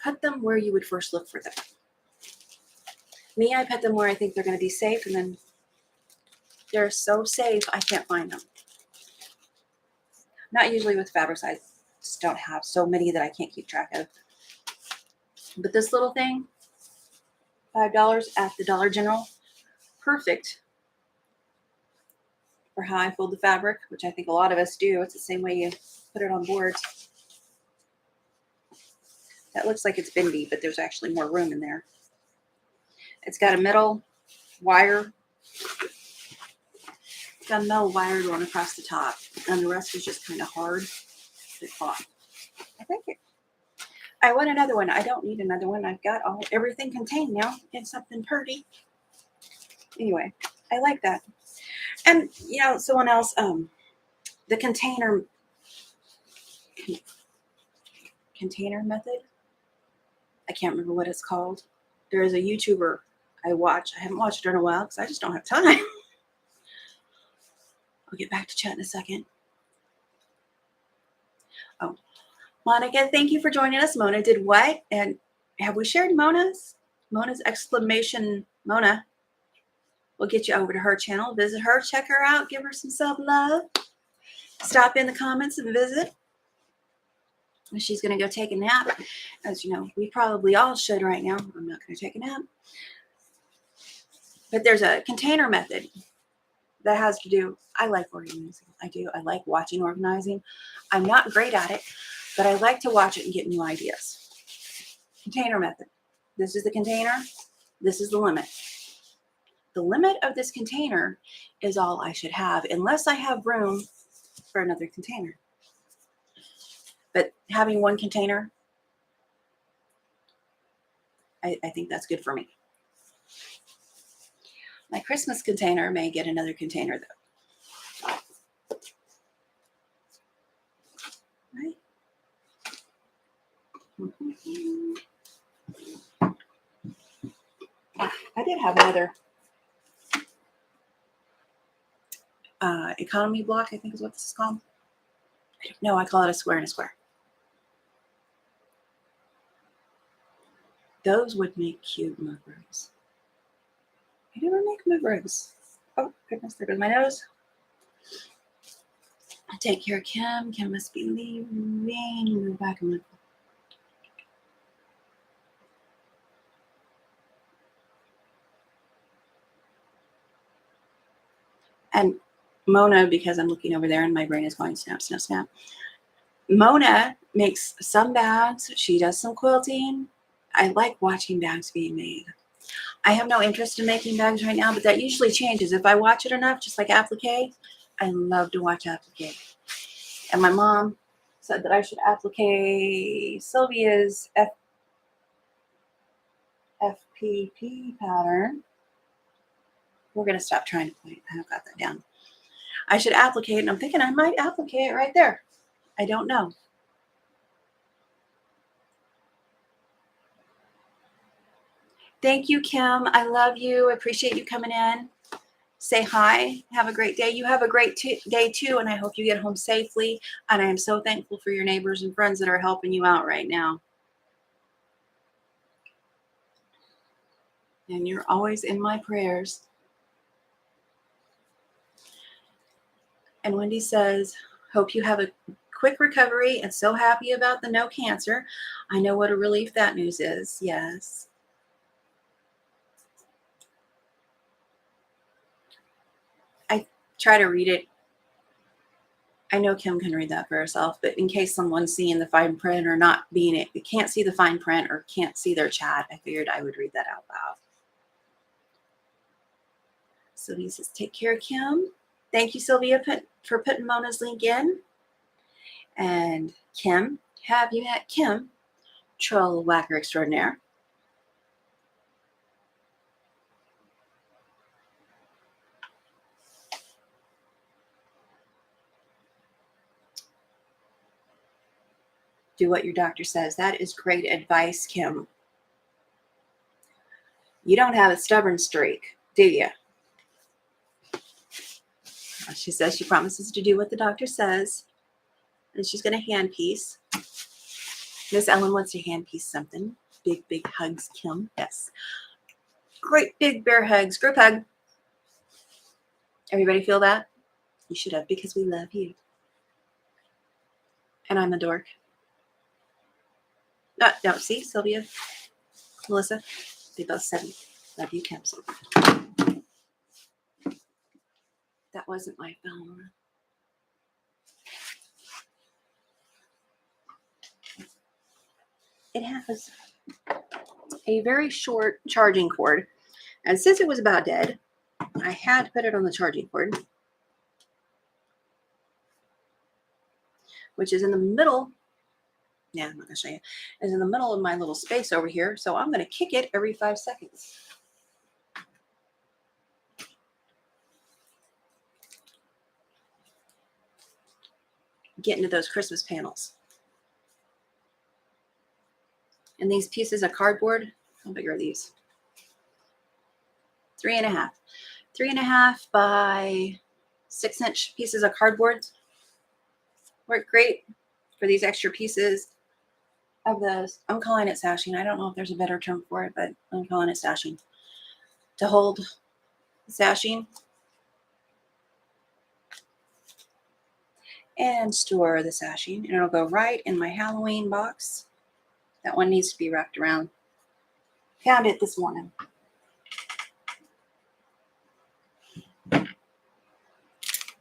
put them where you would first look for them. Me, I put them where I think they're going to be safe, and then they're so safe I can't find them. Not usually with fabrics. I just don't have so many that I can't keep track of. But this little thing, $5 at the Dollar General, perfect for how I fold the fabric, which I think a lot of us do. It's the same way you put it on boards. That looks like it's bendy, but there's actually more room in there. It's got a metal wire. It's got a metal wire going across the top, and the rest is just kind of hard. Cloth. I think it. I want another one. I don't need another one. I've got everything contained now in something pretty. Anyway, I like that. And you know, someone else, the container method. I can't remember what it's called. There is a YouTuber I watch. I haven't watched her in a while because I just don't have time. I'll get back to chat in a second. Oh, Monica, thank you for joining us. Mona did what? And have we shared Mona's? Mona's exclamation, Mona. We'll get you over to her channel. Visit her, check her out, give her some self-love. Stop in the comments and visit. She's going to go take a nap. As you know, we probably all should right now. I'm not going to take a nap. But there's a container method that has to do, I like organizing. I do. I like watching organizing. I'm not great at it, but I like to watch it and get new ideas. Container method. This is the container. This is the limit. The limit of this container is all I should have, unless I have room for another container. But having one container I think that's good for me. My Christmas container may get another container though. Right? I did have another economy block, I think is what this is called. No, I call it a square and a square. Those would make cute mug rugs. I never make mug rugs. Oh, goodness, there goes my nose. Take care of Kim. Kim must be leaving. Go back and look. And Mona, because I'm looking over there and my brain is going snap, snap, snap. Mona makes some bags. She does some quilting. I like watching bags being made. I have no interest in making bags right now, but that usually changes. If I watch it enough, just like applique, I love to watch applique. And my mom said that I should applique Sylvia's FPP pattern. We're going to stop trying to point. I've got that down. I should applique it, and I'm thinking I might applique it right there. I don't know. Thank you, Kim. I love you. I appreciate you coming in. Say hi. Have a great day. You have a great day too, and I hope you get home safely. And I am so thankful for your neighbors and friends that are helping you out right now. And you're always in my prayers. And Wendy says, hope you have a quick recovery and so happy about the no cancer. I know what a relief that news is. Yes. I try to read it. I know Kim can read that for herself, but in case someone's seeing the fine print or not being it, can't see the fine print or can't see their chat, I figured I would read that out loud. Sylvia says, take care, Kim. Thank you, Sylvia, for putting Mona's link in. And Kim, have you met Kim, Troll Whacker Extraordinaire? Do what your doctor says. That is great advice, Kim. You don't have a stubborn streak, do you? She says she promises to do what the doctor says. And she's going to hand piece. Miss Ellen wants to hand piece something. Big, big hugs, Kim. Yes. Great big bear hugs. Group hug. Everybody feel that? You should have, because we love you. And I'm a dork. No, see, Sylvia, Melissa, they both said, love you, Kim. That wasn't my phone. It has a very short charging cord. And since it was about dead, I had to put it on the charging cord, which is in the middle. Yeah, I'm not going to show you. It's in the middle of my little space over here. So I'm going to kick it every 5 seconds. Get into those Christmas panels. And these pieces of cardboard, how big are these? 3.5. 3.5 by 6-inch pieces of cardboard. Work great for these extra pieces of the, I'm calling it sashing. I don't know if there's a better term for it, but I'm calling it sashing. To hold the sashing and store the sashing. And it'll go right in my Halloween box. That one needs to be wrapped around. Found it this morning.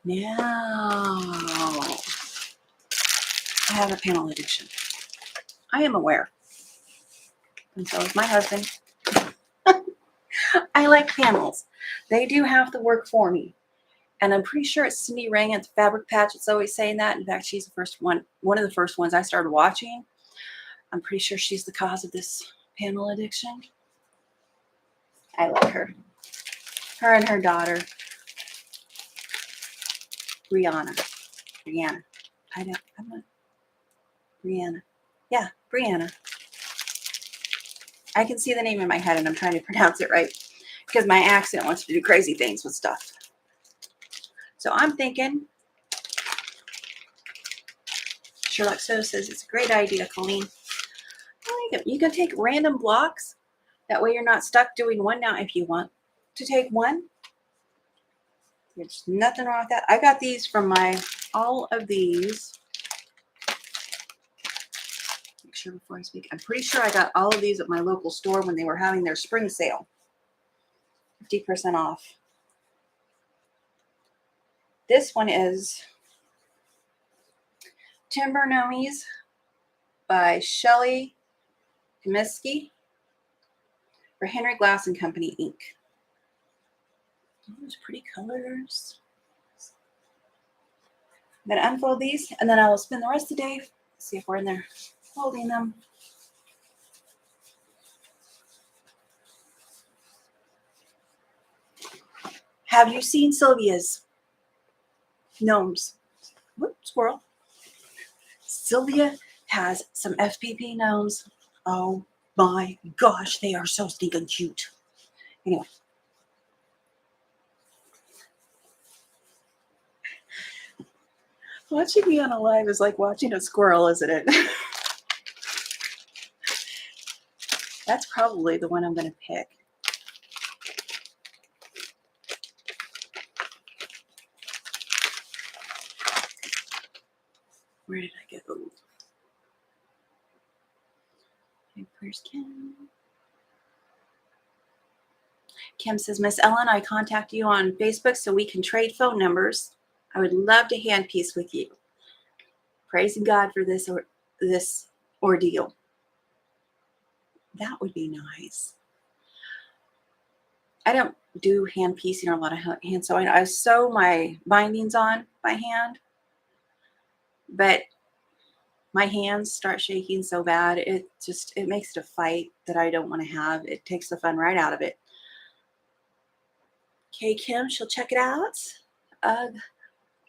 Now, I have a panel addiction. I am aware. And so is my husband. I like panels. They do have to work for me. And I'm pretty sure it's Cindy Ring at the Fabric Patch. It's always saying that. In fact, she's the first one of the first ones I started watching. I'm pretty sure she's the cause of this panel addiction. I love her. Her and her daughter, Brianna. I'm not, Brianna. Yeah, Brianna. I can see the name in my head and I'm trying to pronounce it right because my accent wants to do crazy things with stuff. So I'm thinking, Sherlock So says it's a great idea, Colleen. I like it. You can take random blocks. That way you're not stuck doing one. Now, if you want to take one, there's nothing wrong with that. I got these from all of these. Make sure before I speak. I'm pretty sure I got all of these at my local store when they were having their spring sale. 50% off. This one is Timber Nomies by Shelley Comiskey for Henry Glass and Company, Inc. Those pretty colors. I'm going to unfold these and then I will spend the rest of the day, see if we're in there holding them. Have you seen Sylvia's gnomes? Whoop, squirrel. Sylvia has some FPP gnomes. Oh my gosh, they are so stinking cute. Anyway. Watching me on a live is like watching a squirrel, isn't it? That's probably the one I'm going to pick. Where did I go? Where's Kim? Kim says, Miss Ellen, I contact you on Facebook so we can trade phone numbers. I would love to hand piece with you. Praising God for this ordeal. That would be nice. I don't do hand piecing or a lot of hand sewing. I sew my bindings on by hand, but my hands start shaking so bad. It makes it a fight that I don't want to have. It takes the fun right out of it. Okay, Kim, she'll check it out.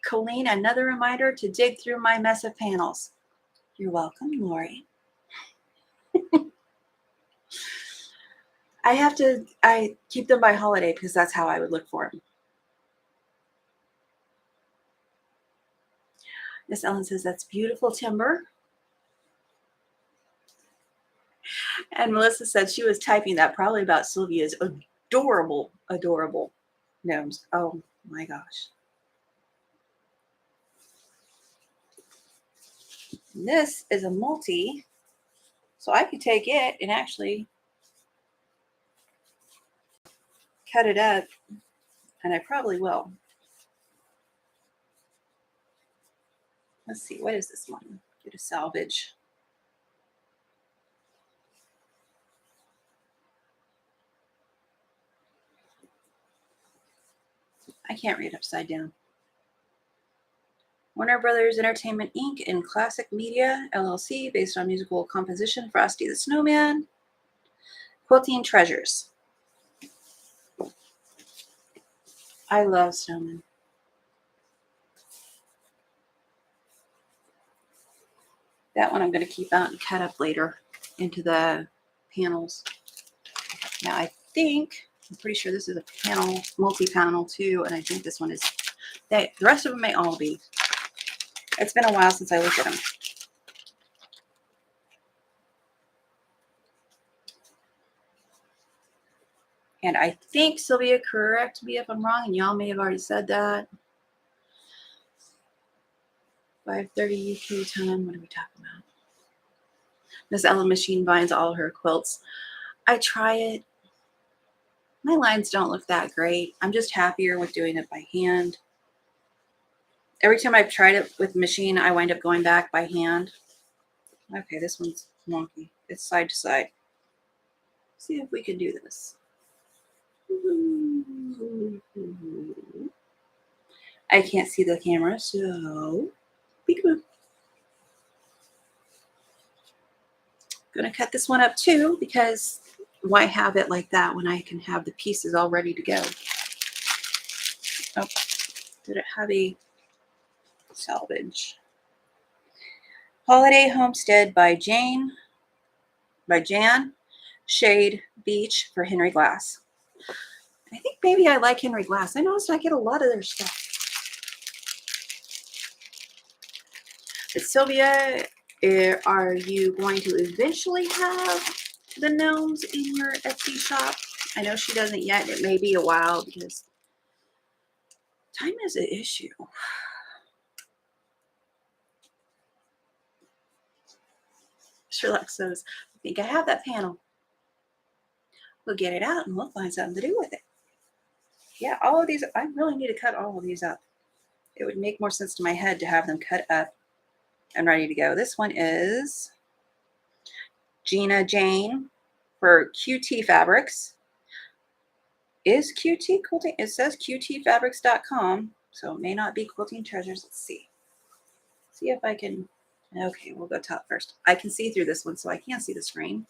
Colleen, another reminder to dig through my mess of panels. You're welcome, Lori. I keep them by holiday because that's how I would look for them. Miss Ellen says, that's beautiful timber. And Melissa said she was typing that probably about Sylvia's adorable, adorable gnomes. Oh my gosh. This is a multi, so I could take it and actually cut it up, and I probably will. Let's see, what is this one? Get a salvage. I can't read upside down. Warner Brothers Entertainment, Inc. and Classic Media, LLC, based on musical composition, Frosty the Snowman. Quilting Treasures. I love snowmen. That one I'm going to keep out and cut up later into the panels. Now I'm pretty sure this is a panel, multi-panel too, and I think this one is, the rest of them may all be. It's been a while since I looked at them. And I think, Sylvia, correct me if I'm wrong, and y'all may have already said that. 5:30 UK time. What are we talking about? Miss Ellen machine binds all her quilts. I try it. My lines don't look that great. I'm just happier with doing it by hand. Every time I've tried it with machine, I wind up going back by hand. Okay, this one's wonky. It's side to side. Let's see if we can do this. I can't see the camera, so peekaboo. Gonna cut this one up too, because why have it like that when I can have the pieces all ready to go? Oh, did it have a salvage? Holiday Homestead by Jan Shade Beach for Henry Glass. I think maybe I like Henry Glass. I noticed I get a lot of their stuff. But Sylvia, are you going to eventually have the gnomes in your Etsy shop? I know she doesn't yet. It may be a while because time is an issue. Sherlock says, I think I have that panel. We'll get it out and we'll find something to do with it. Yeah, all of these, I really need to cut all of these up. It would make more sense to my head to have them cut up and ready to go. This one is Gina Jane for QT Fabrics. Is QT quilting? It says qtfabrics.com, so it may not be Quilting Treasures. Let's see. See if I can. Okay, we'll go top first. I can see through this one, so I can't see the screen.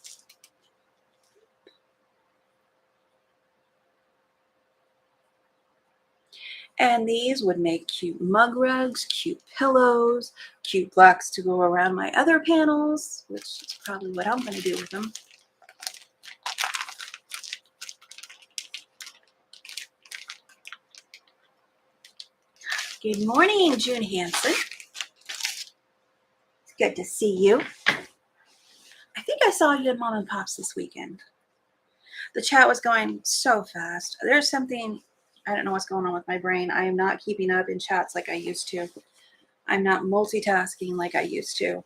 And these would make cute mug rugs, cute pillows, cute blocks to go around my other panels, which is probably what I'm going to do with them. Good morning, June Hansen. It's good to see you. I think I saw you at Mom and Pop's this weekend. The chat was going so fast. There's something, I don't know what's going on with my brain. I am not keeping up in chats like I used to. I'm not multitasking like I used to.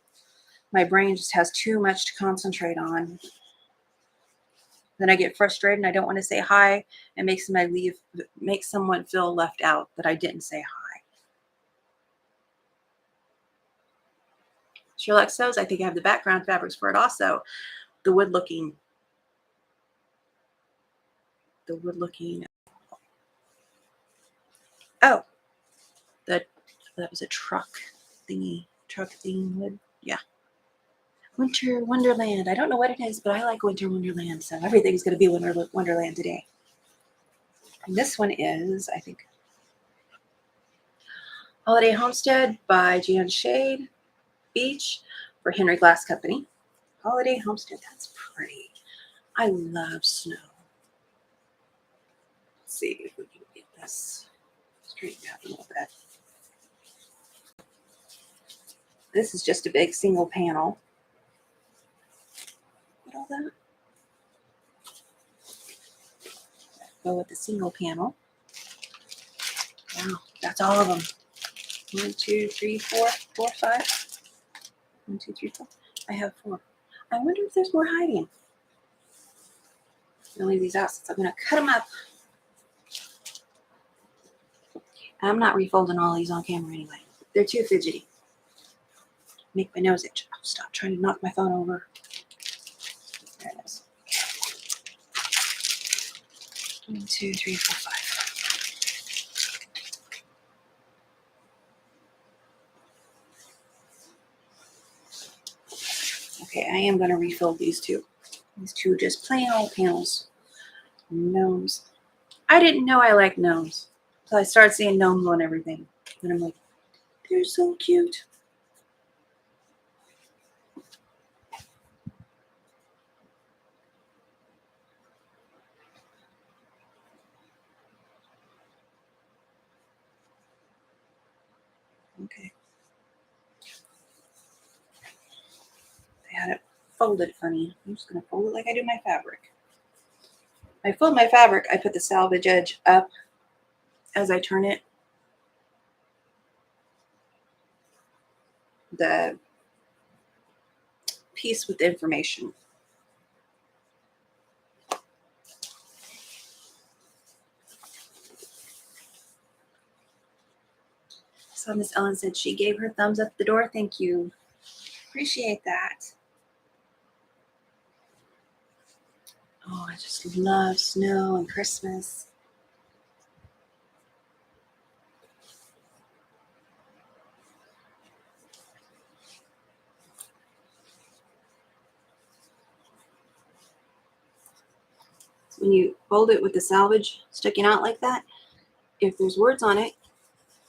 My brain just has too much to concentrate on. Then I get frustrated and I don't want to say hi and make someone feel left out that I didn't say hi. Sherlock says, I think I have the background fabrics for it also. The wood looking. Oh, that was a truck thing wood. Yeah. Winter Wonderland. I don't know what it is, but I like Winter Wonderland, so everything's going to be Winter Wonderland today. And this one is, I think, Holiday Homestead by Jan Shade Beach for Henry Glass Company. Holiday Homestead, that's pretty. I love snow. Let's see if we can get this straightened out a little bit. This is just a big single panel. Put all that. Go with the single panel. Wow, that's all of them. 1, 2, 3, 4, 4, 5. 1, 2, 3, 4. I have 4. I wonder if there's more hiding. I'm gonna leave these out since I'm gonna cut them up. I'm not refolding all these on camera anyway. They're too fidgety. Make my nose itch. Oh, stop trying to knock my phone over. There it is. 1, 2, 3, 4, 5. Okay, I am going to refill these two. These two just plain old panels. Gnomes. I didn't know I liked gnomes. So I started seeing gnomes on everything. And I'm like, they're so cute. Okay. I had it folded funny. I'm just going to fold it like I do my fabric. I fold my fabric, I put the salvage edge up as I turn it. The piece with the information. So Miss Ellen said she gave her thumbs up the door. Thank you. Appreciate that. Oh, I just love snow and Christmas. when you fold it with the salvage sticking out like that, if there's words on it,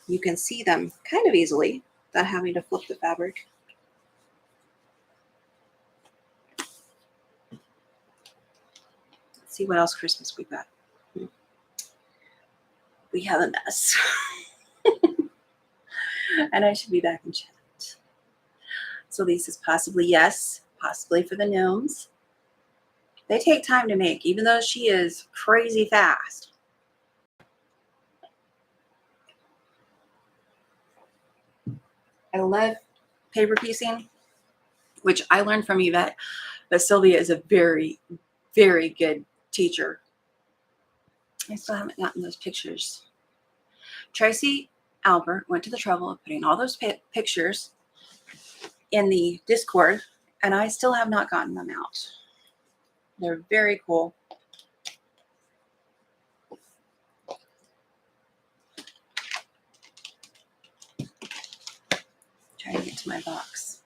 you can see them kind of easily without having to flip the fabric. Let's see what else Christmas we've got. We have a mess. And I should be back in chat. So this is possibly yes, possibly for the gnomes. They take time to make, even though she is crazy fast. I love paper piecing, which I learned from Yvette, but Sylvia is a very, very good teacher. I still haven't gotten those pictures. Tracy Albert went to the trouble of putting all those pictures in the Discord, and I still have not gotten them out. They're very cool. Trying to get to my box.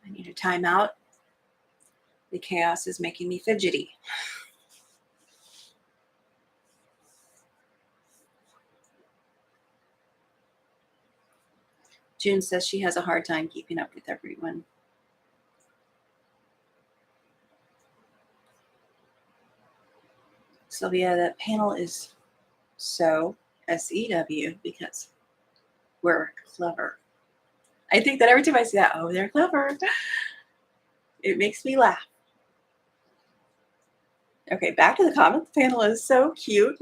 I need a timeout. The chaos is making me fidgety. June says she has a hard time keeping up with everyone. Sylvia, that panel is so SEW because we're clever. I think that every time I see that, oh, they're clever. It makes me laugh. Okay, back to the comment. The panel is so cute.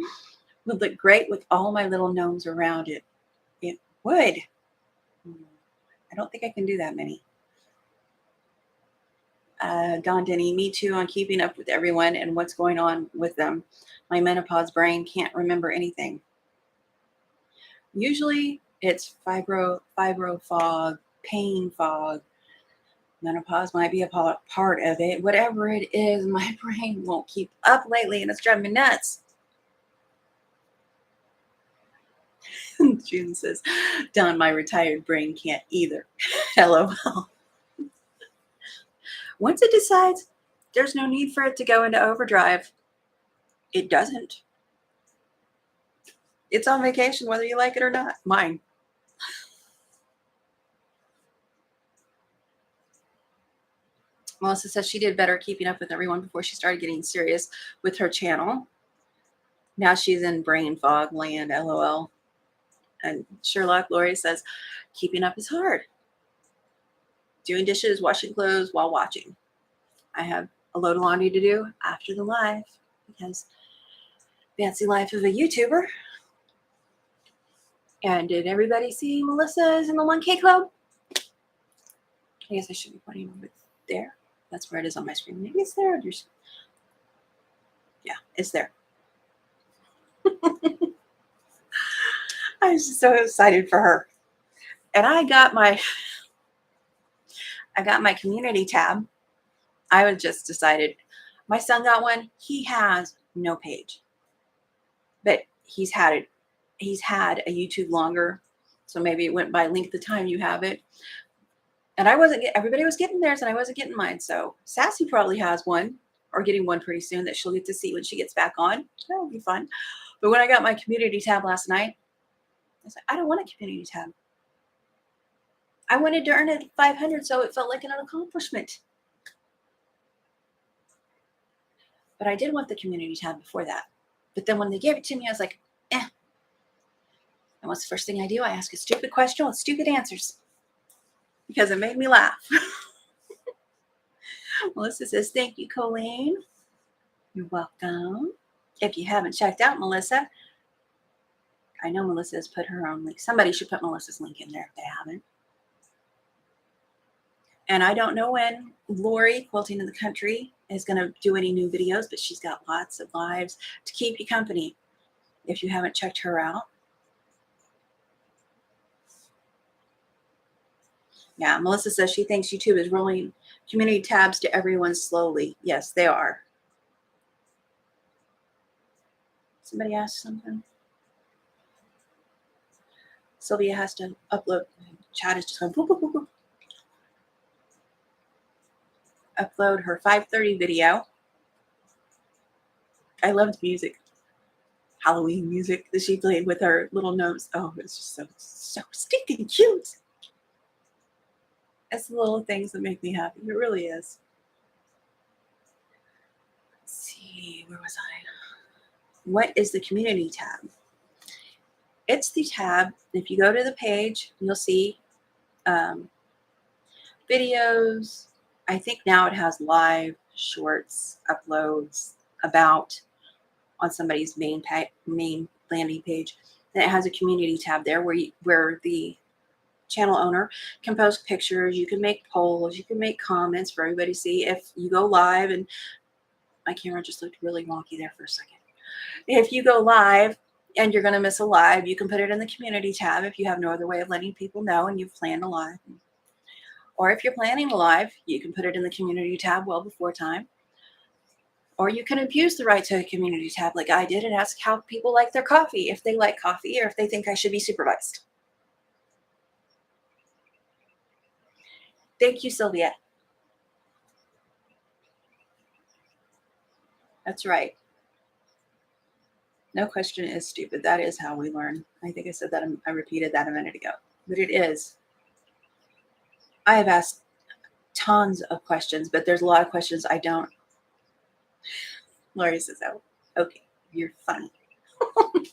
Would look great with all my little gnomes around it. It would. I don't think I can do that many. Don Denny, me too, on keeping up with everyone and what's going on with them. My menopause brain can't remember anything. Usually it's fibro fog, pain fog. Menopause might be a part of it. Whatever it is, my brain won't keep up lately and it's driving me nuts. June says, Don, my retired brain can't either. LOL. Once it decides there's no need for it to go into overdrive, it doesn't. It's on vacation whether you like it or not. Mine. Melissa says she did better keeping up with everyone before she started getting serious with her channel. Now she's in brain fog land, LOL. And Sherlock Lori says, keeping up is hard. Doing dishes, washing clothes while watching. I have a load of laundry to do after the live because fancy life of a YouTuber. And did everybody see Melissa's in the 1K club? I guess I should be pointing over there. That's where it is on my screen. Maybe it's there. Yeah, it's there. I was just so excited for her. And I got my community tab. I was just decided. My son got one. He has no page. But he's had it. He's had a YouTube longer. So maybe it went by length of time you have it. And everybody was getting theirs and I wasn't getting mine. So Sassy probably has one or getting one pretty soon that she'll get to see when she gets back on. That'll be fun. But when I got my community tab last night, I said, I don't want a community tab. I wanted to earn it 500, so it felt like an accomplishment. But I did want the community tab before that. But then when they gave it to me, I was like, eh. And what's the first thing I do? I ask a stupid question with stupid answers. Because it made me laugh. Melissa says, thank you, Colleen. You're welcome. If you haven't checked out Melissa, I know Melissa has put her own link. Somebody should put Melissa's link in there if they haven't. And I don't know when Lori, Quilting in the Country, is going to do any new videos, but she's got lots of lives to keep you company if you haven't checked her out. Yeah, Melissa says she thinks YouTube is rolling community tabs to everyone slowly. Yes, they are. Somebody asked something. Sylvia has to upload. Chat is just going boop, boop, boop, boop. upload her 5:30 video. I loved music. Halloween music that she played with her little nose. Oh, it's just so stinking cute. It's the little things that make me happy. It really is. Let's see, where was I? What is the community tab? It's the tab. If you go to the page, you'll see videos. I think now it has live, shorts, uploads, about on somebody's main landing page. And it has a community tab there where the channel owner can post pictures. You can make polls. You can make comments for everybody to see. If you go live, and my camera just looked really wonky there for a second. If you go live and you're going to miss a live, you can put it in the community tab if you have no other way of letting people know and you've planned a live. Or if you're planning a live, you can put it in the community tab well before time. Or you can abuse the right to a community tab like I did and ask how people like their coffee, if they like coffee or if they think I should be supervised. Thank you, Sylvia. That's right. No question is stupid. That is how we learn. I think I said that. I repeated that a minute ago. But it is. I have asked tons of questions, but there's a lot of questions I don't. Lori says, oh, okay, you're funny. I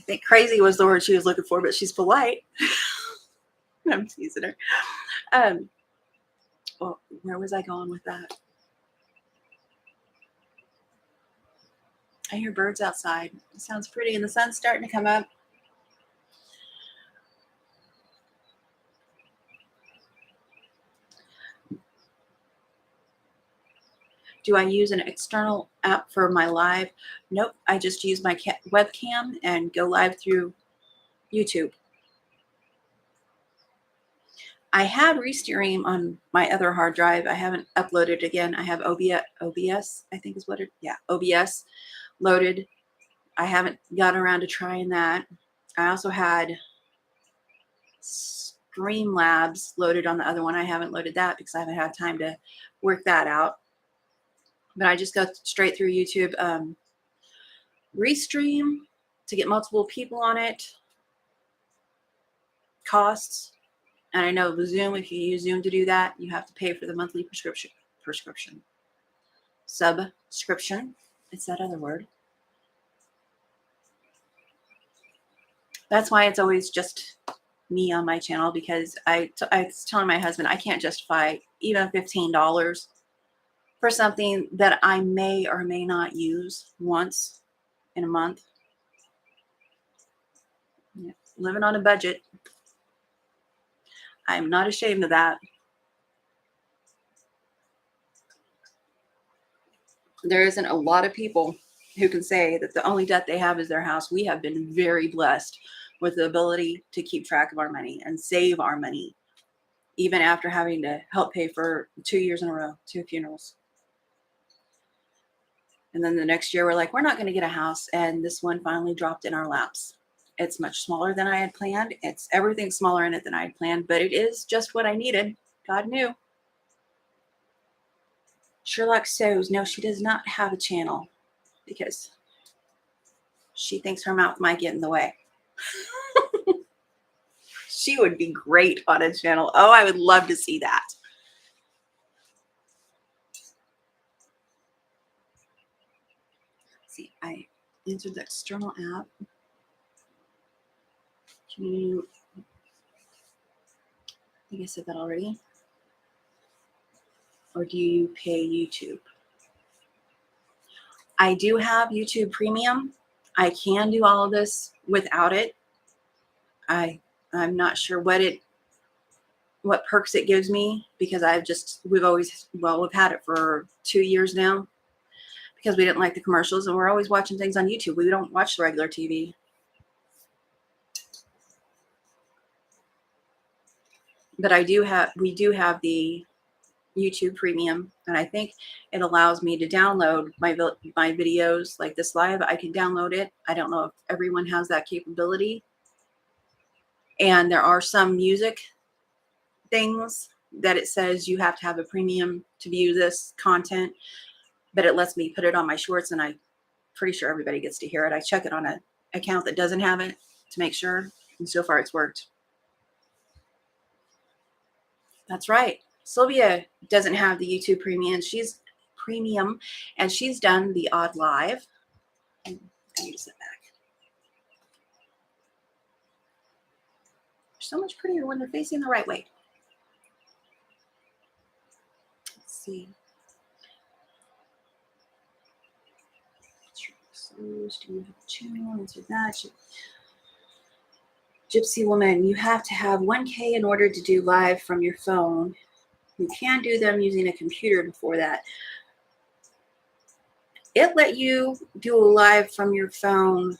think crazy was the word she was looking for, but she's polite. I'm teasing her. Well, where was I going with that? I hear birds outside. It sounds pretty, and the sun's starting to come up. Do I use an external app for my live? Nope. I just use my webcam and go live through YouTube. I had Restream on my other hard drive. I haven't uploaded again. I have OBS, I think is what it, yeah, OBS loaded. I haven't got around to trying that. I also had Streamlabs loaded on the other one. I haven't loaded that because I haven't had time to work that out. But I just go straight through YouTube. Restream, to get multiple people on it, costs. And I know with Zoom, if you use Zoom to do that, you have to pay for the monthly subscription. It's that other word. That's why it's always just me on my channel, because I was telling my husband I can't justify even $15 for something that I may or may not use once in a month. Yeah, living on a budget. I'm not ashamed of that. There isn't a lot of people who can say that the only debt they have is their house. We have been very blessed with the ability to keep track of our money and save our money, even after having to help pay for 2 years in a row, 2 funerals. And then the next year, we're like, we're not going to get a house. And this one finally dropped in our laps. It's much smaller than I had planned. It's everything smaller in it than I had planned, but it is just what I needed. God knew. Sherlock Sews. No, she does not have a channel because she thinks her mouth might get in the way. She would be great on a channel. Oh, I would love to see that. See, I entered the external app. I think I said that already. Or do you pay YouTube? I do have YouTube Premium. I can do all of this without it. I'm not sure what perks it gives me, because we've had it for 2 years now, because we didn't like the commercials and we're always watching things on YouTube. We don't watch the regular TV. But we do have the YouTube Premium, and I think it allows me to download my videos like this live. I can download it. I don't know if everyone has that capability. And there are some music things that it says you have to have a premium to view this content, but it lets me put it on my shorts, and I'm pretty sure everybody gets to hear it. I check it on an account that doesn't have it to make sure, and so far it's worked. That's right. Sylvia doesn't have the YouTube premium, and she's done the odd live. I need to sit back. They're so much prettier when they're facing the right way. Let's see. So, do you have a channel? Answer that. Gypsy Woman, you have to have 1K in order to do live from your phone. You can do them using a computer before that. It let you do a live from your phone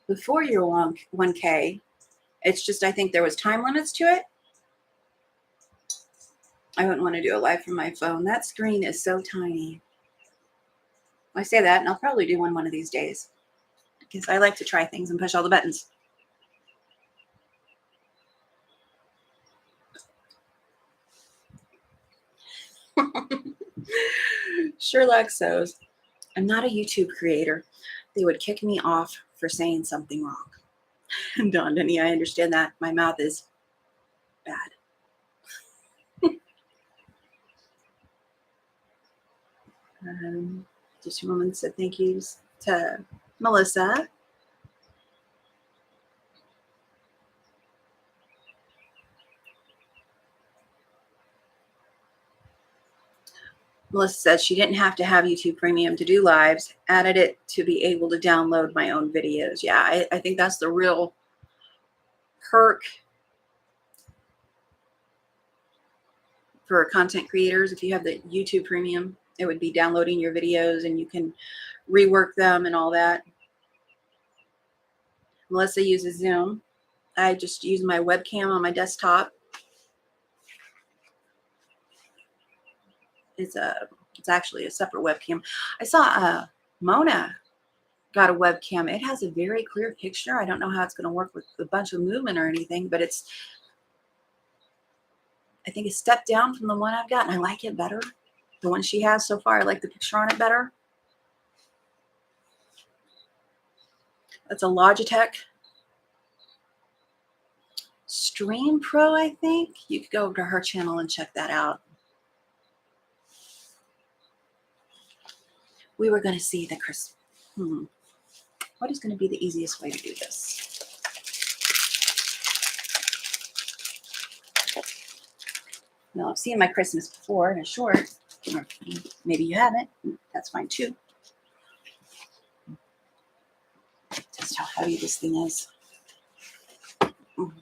before your 1K. It's just, I think there was time limits to it. I wouldn't want to do a live from my phone. That screen is so tiny. I say that, and I'll probably do one of these days, because I like to try things and push all the buttons. Sherlock Sews, I'm not a YouTube creator. They would kick me off for saying something wrong. Don Denny, I understand that. My mouth is bad. Just a woman said thank yous to Melissa. Melissa says she didn't have to have YouTube Premium to do lives, added it to be able to download my own videos. Yeah, I think that's the real perk for content creators. If you have the YouTube Premium, it would be downloading your videos and you can rework them and all that. Melissa uses Zoom. I just use my webcam on my desktop. It's actually a separate webcam. I saw Mona got a webcam. It has a very clear picture. I don't know how it's going to work with a bunch of movement or anything, but it's, I think, a step down from the one I've got, and I like it better. The one she has so far, I like the picture on it better. That's a Logitech Stream Pro, I think. You could go over to her channel and check that out. We were going to see the what is going to be the easiest way to do this? Now, I've seen my Christmas before in a short, or maybe you haven't. That's fine too. Just how heavy this thing is. I'm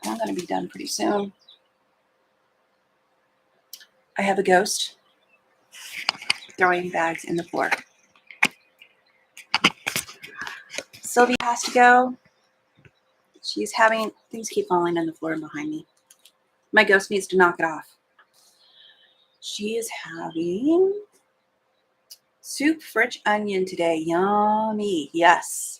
going to be done pretty soon. I have a ghost throwing bags in the floor. Sylvia has to go. She's having, things keep falling on the floor behind me. My ghost needs to knock it off. She is having soup French onion today. Yummy. Yes.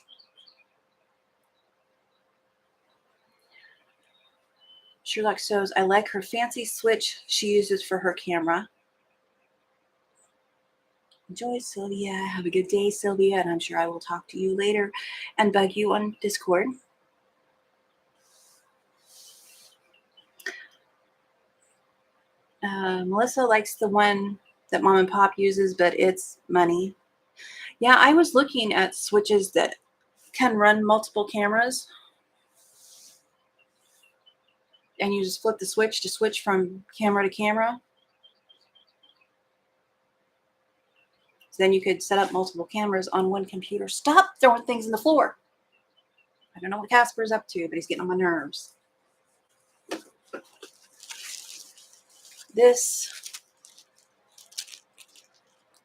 Sherlock Sews, I like her fancy switch she uses for her camera. Enjoy, Sylvia. Have a good day, Sylvia, and I'm sure I will talk to you later and bug you on Discord. Melissa likes the one that Mom and Pop uses, but it's money. Yeah, I was looking at switches that can run multiple cameras, and you just flip the switch to switch from camera to camera. So then you could set up multiple cameras on one computer. Stop throwing things in the floor. I don't know what Casper's up to, but he's getting on my nerves. This,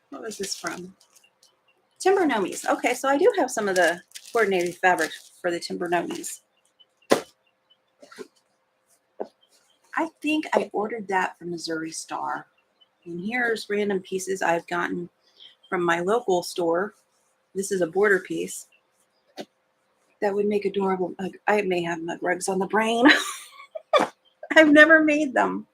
what was this from? Timber Nomies. Okay, so I do have some of the coordinated fabrics for the Timber Nomies. I think I ordered that from Missouri Star. And here's random pieces I've gotten from my local store. This is a border piece that would make adorable. I may have mug rugs on the brain. I've never made them.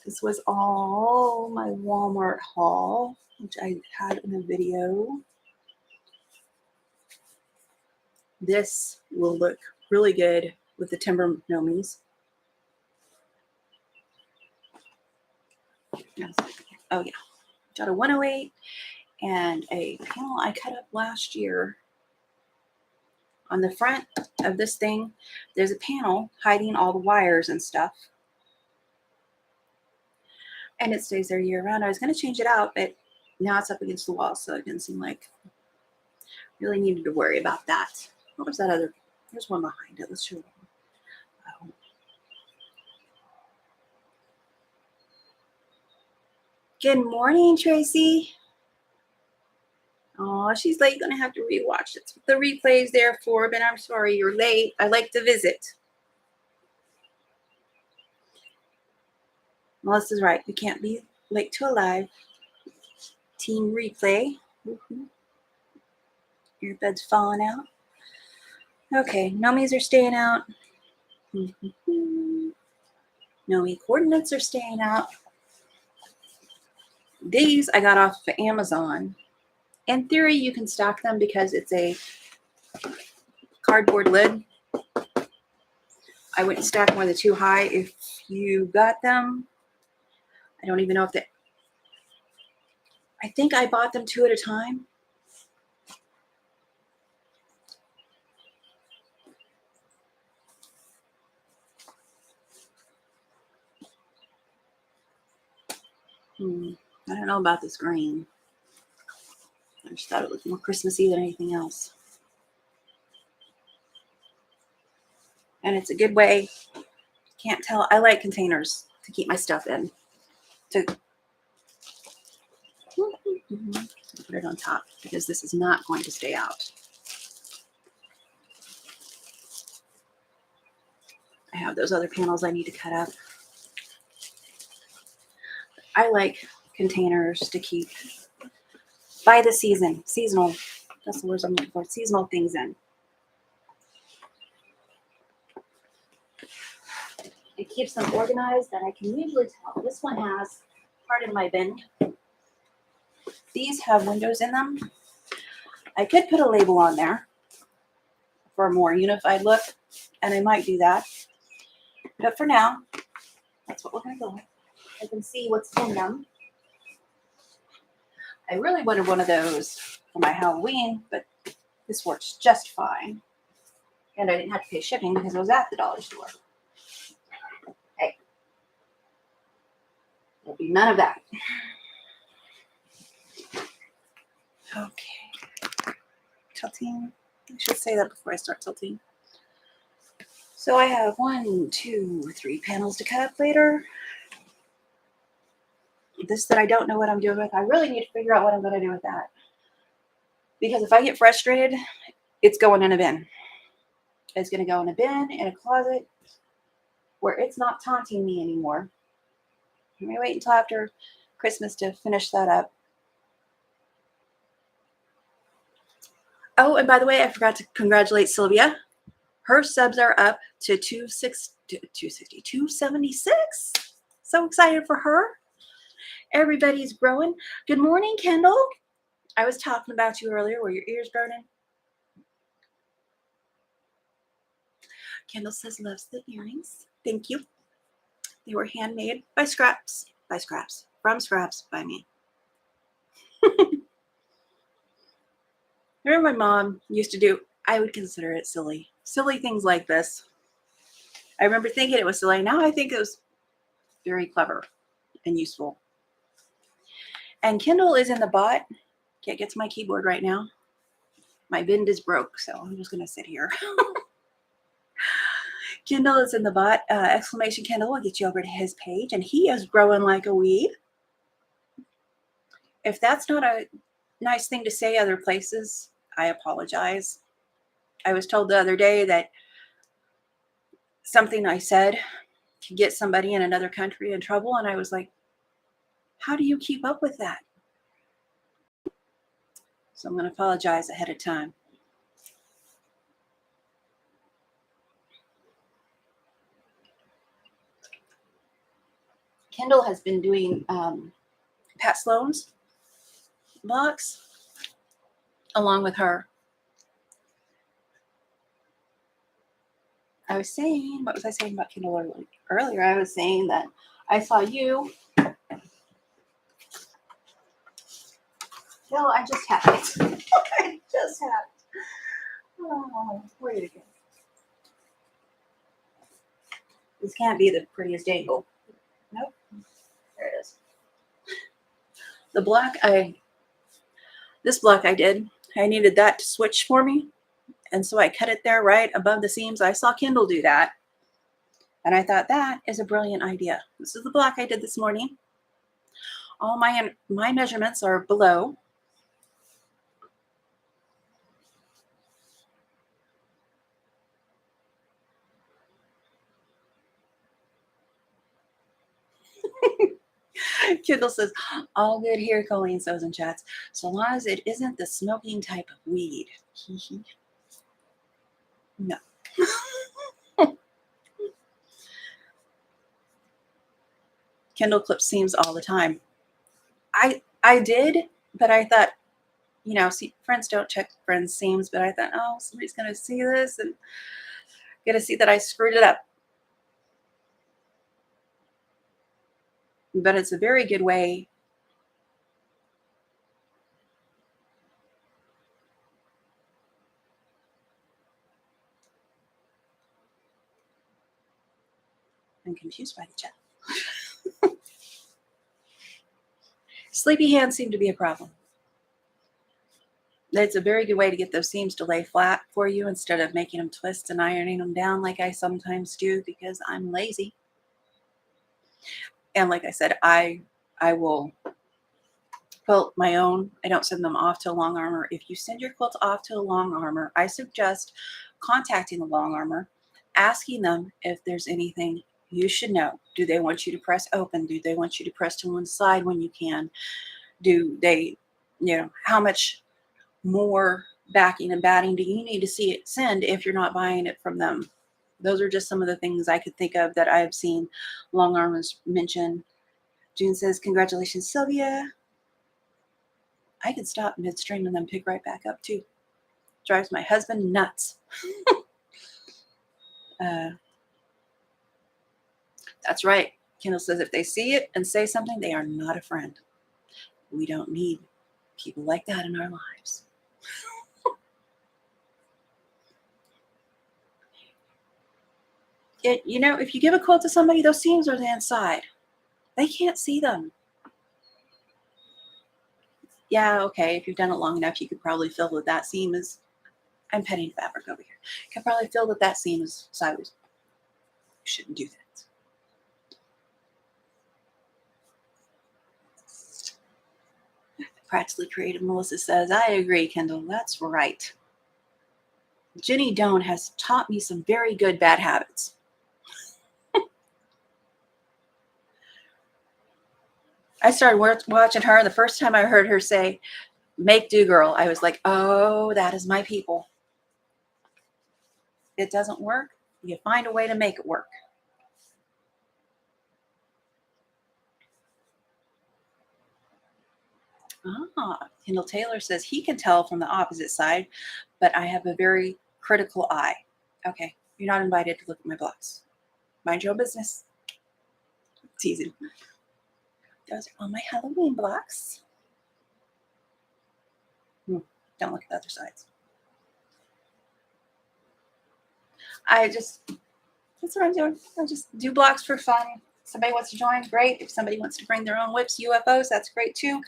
This was all my Walmart haul, which I had in a video. This will look really good with the timber nomies. Oh yeah, got a 108 and a panel I cut up last year. On the front of this thing, there's a panel hiding all the wires and stuff. And it stays there year round. I was going to change it out, but now it's up against the wall, so it didn't seem like really needed to worry about that. What was that other? There's one behind it. Let's show it. Oh. Good morning, Tracy. Oh, she's late. Gonna have to rewatch it. The replay is there for, but I'm sorry you're late. I like to visit. Melissa's right. We can't be late to a live team replay. Earbud's falling out. Okay, nomies are staying out. Nomi coordinates are staying out. These I got off of Amazon. In theory, you can stack them because it's a cardboard lid. I wouldn't stack more than 2 high if you got them. I don't even know if they... I think I bought them 2 at a time. I don't know about this green. I just thought it looked more Christmassy than anything else. And it's a good way. Can't tell. I like containers to keep my stuff in. To put it on top because this is not going to stay out. I have those other panels I need to cut up. I like containers to keep by the season, seasonal, that's the words I'm looking for, seasonal things in. It keeps them organized, and I can usually tell. This one has part of my bin. These have windows in them. I could put a label on there for a more unified look, and I might do that. But for now, that's what we're going to go with. I can see what's in them. I really wanted one of those for my Halloween, but this works just fine. And I didn't have to pay shipping because I was at the dollar store. Hey, there'll be none of that. Okay. Tilting. I should say that before I start tilting. So I have 1, 2, 3 panels to cut up later. This that I don't know what I'm doing with, I really need to figure out what I'm going to do with that. Because if I get frustrated, it's going in a bin. It's going to go in a bin, in a closet, where it's not taunting me anymore. I'm going to wait until after Christmas to finish that up. Oh, and by the way, I forgot to congratulate Sylvia. Her subs are up to 276. So excited for her. Everybody's growing. Good morning, Kendall. I was talking about you earlier. Were your ears burning? Kendall says loves the earrings. Thank you. They were handmade by Scraps. From Scraps by me. I remember my mom used to do, I would consider it silly things like this. I remember thinking it was silly. Now I think it was very clever and useful. And Kindle is in the bot. Can't get to my keyboard right now. My bend is broke, so I'm just going to sit here. Kindle is in the bot. Exclamation Kindle will get you over to his page, and he is growing like a weed. If that's not a nice thing to say other places, I apologize. I was told the other day that something I said could get somebody in another country in trouble, and I was like, how do you keep up with that? So I'm going to apologize ahead of time. Kendall has been doing Pat Sloan's blocks along with her. I was saying, what was I saying about Kendall earlier? I was saying that I saw you. No, I just had it. I just had it. Oh, where did it go? This can't be the prettiest angle. Nope. There it is. The block this block I needed that to switch for me. And so I cut it there right above the seams. I saw Kendall do that. And I thought that is a brilliant idea. This is the block I did this morning. All my measurements are below. Kendall says, all good here, Colleen Sews and Chats, so long as it isn't the smoking type of weed. No. Kendall clips seams all the time. I did, but I thought, you know, see, friends don't check friends' seams, but I thought, oh, somebody's going to see this and going to see that I screwed it up. But it's a very good way I'm confused by the chat. Sleepy hands seem to be a problem. It's a very good way to get those seams to lay flat for you instead of making them twist and ironing them down like I sometimes do because I'm lazy. And like I said, I will quilt my own. I don't send them off to a long armor. If you send your quilts off to a long armor, I suggest contacting the long armor, asking them if there's anything you should know. Do they want you to press open? Do they want you to press to one side when you can? Do they, you know, how much more backing and batting do you need to see it send if you're not buying it from them? Those are just some of the things I could think of that I've seen long armors mention. June says, congratulations, Sylvia. I could stop midstream and then pick right back up too. Drives my husband nuts. That's right. Kendall says if they see it and say something, they are not a friend. We don't need people like that in our lives. You know, if you give a quilt to somebody, those seams are the inside. They can't see them. Yeah, okay, if you've done it long enough, you could probably feel that that seam is, I'm petting fabric over here. You can probably feel that that seam is sideways. You shouldn't do that. Practically Creative Melissa says, I agree, Kendall, that's right. Jenny Doan has taught me some very good bad habits. I started watching her, and the first time I heard her say, make do, girl, I was like, oh, that is my people. It doesn't work. You find a way to make it work. Kendall Taylor says he can tell from the opposite side, but I have a very critical eye. Okay, you're not invited to look at my blocks. Mind your own business. Teasing. Those are all my Halloween blocks. Don't look at the other sides. That's what I'm doing. I just do blocks for fun. If somebody wants to join, great. If somebody wants to bring their own whips, UFOs, that's great too.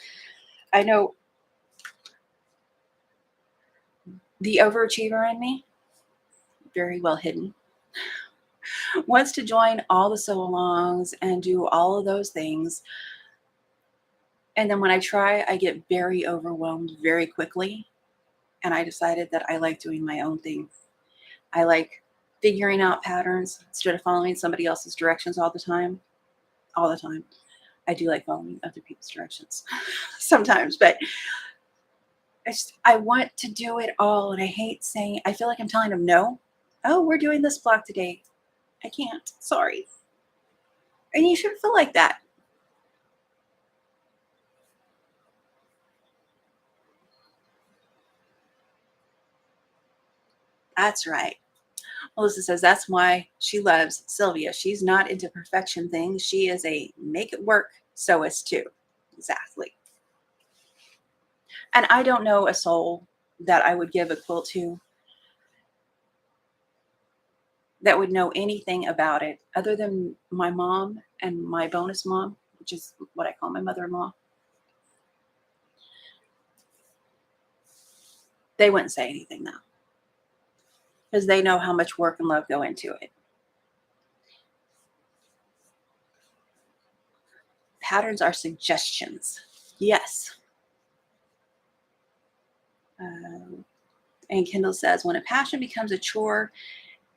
I know the overachiever in me, very well hidden, wants to join all the sew-alongs and do all of those things. And then when I try, I get very overwhelmed very quickly. And I decided that I like doing my own thing. I like figuring out patterns instead of following somebody else's directions all the time. All the time. I do like following other people's directions sometimes, but I want to do it all. And I hate saying, I feel like I'm telling them no. Oh, we're doing this block today. I can't. Sorry. And you shouldn't feel like that. That's right. Melissa says that's why she loves Sylvia. She's not into perfection things. She is a make it work sewist too. Exactly. And I don't know a soul that I would give a quilt to that would know anything about it other than my mom and my bonus mom, which is what I call my mother-in-law. They wouldn't say anything though, because they know how much work and love go into it. Patterns are suggestions. Yes. And Kendall says, when a passion becomes a chore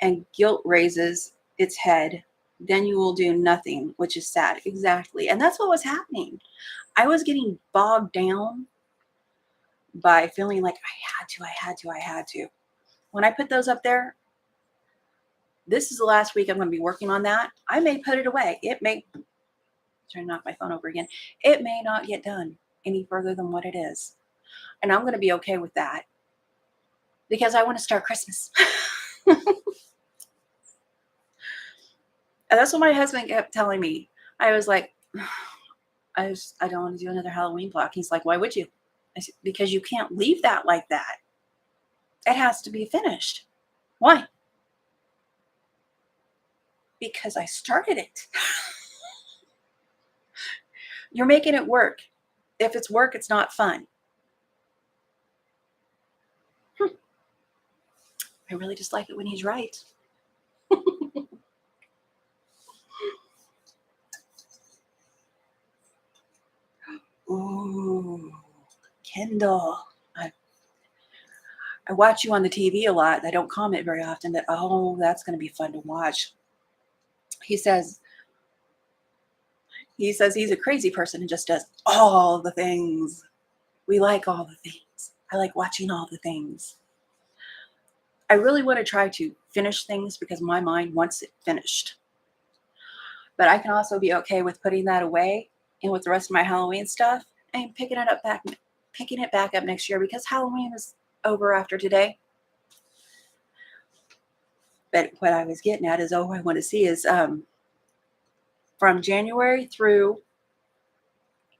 and guilt raises its head, then you will do nothing, which is sad. Exactly. And that's what was happening. I was getting bogged down by feeling like I had to. When I put those up there, this is the last week I'm going to be working on that. I may put it away. It may, trying to knock my phone over again. It may not get done any further than what it is. And I'm going to be okay with that because I want to start Christmas. And that's what my husband kept telling me. I was like, I don't want to do another Halloween block. He's like, why would you? I said, because you can't leave that like that. It has to be finished. Why? Because I started it. You're making it work. If it's work, it's not fun. I really just like it when he's right. Ooh, Kendall. I watch you on the TV a lot. I don't comment very often, but oh, that's going to be fun to watch. He says he's a crazy person and just does all the things. We like all the things. I like watching all the things. I really want to try to finish things because my mind wants it finished. But I can also be okay with putting that away and with the rest of my Halloween stuff and picking it back up next year because Halloween is over after today. But what I was getting at is, I want to see is from January through,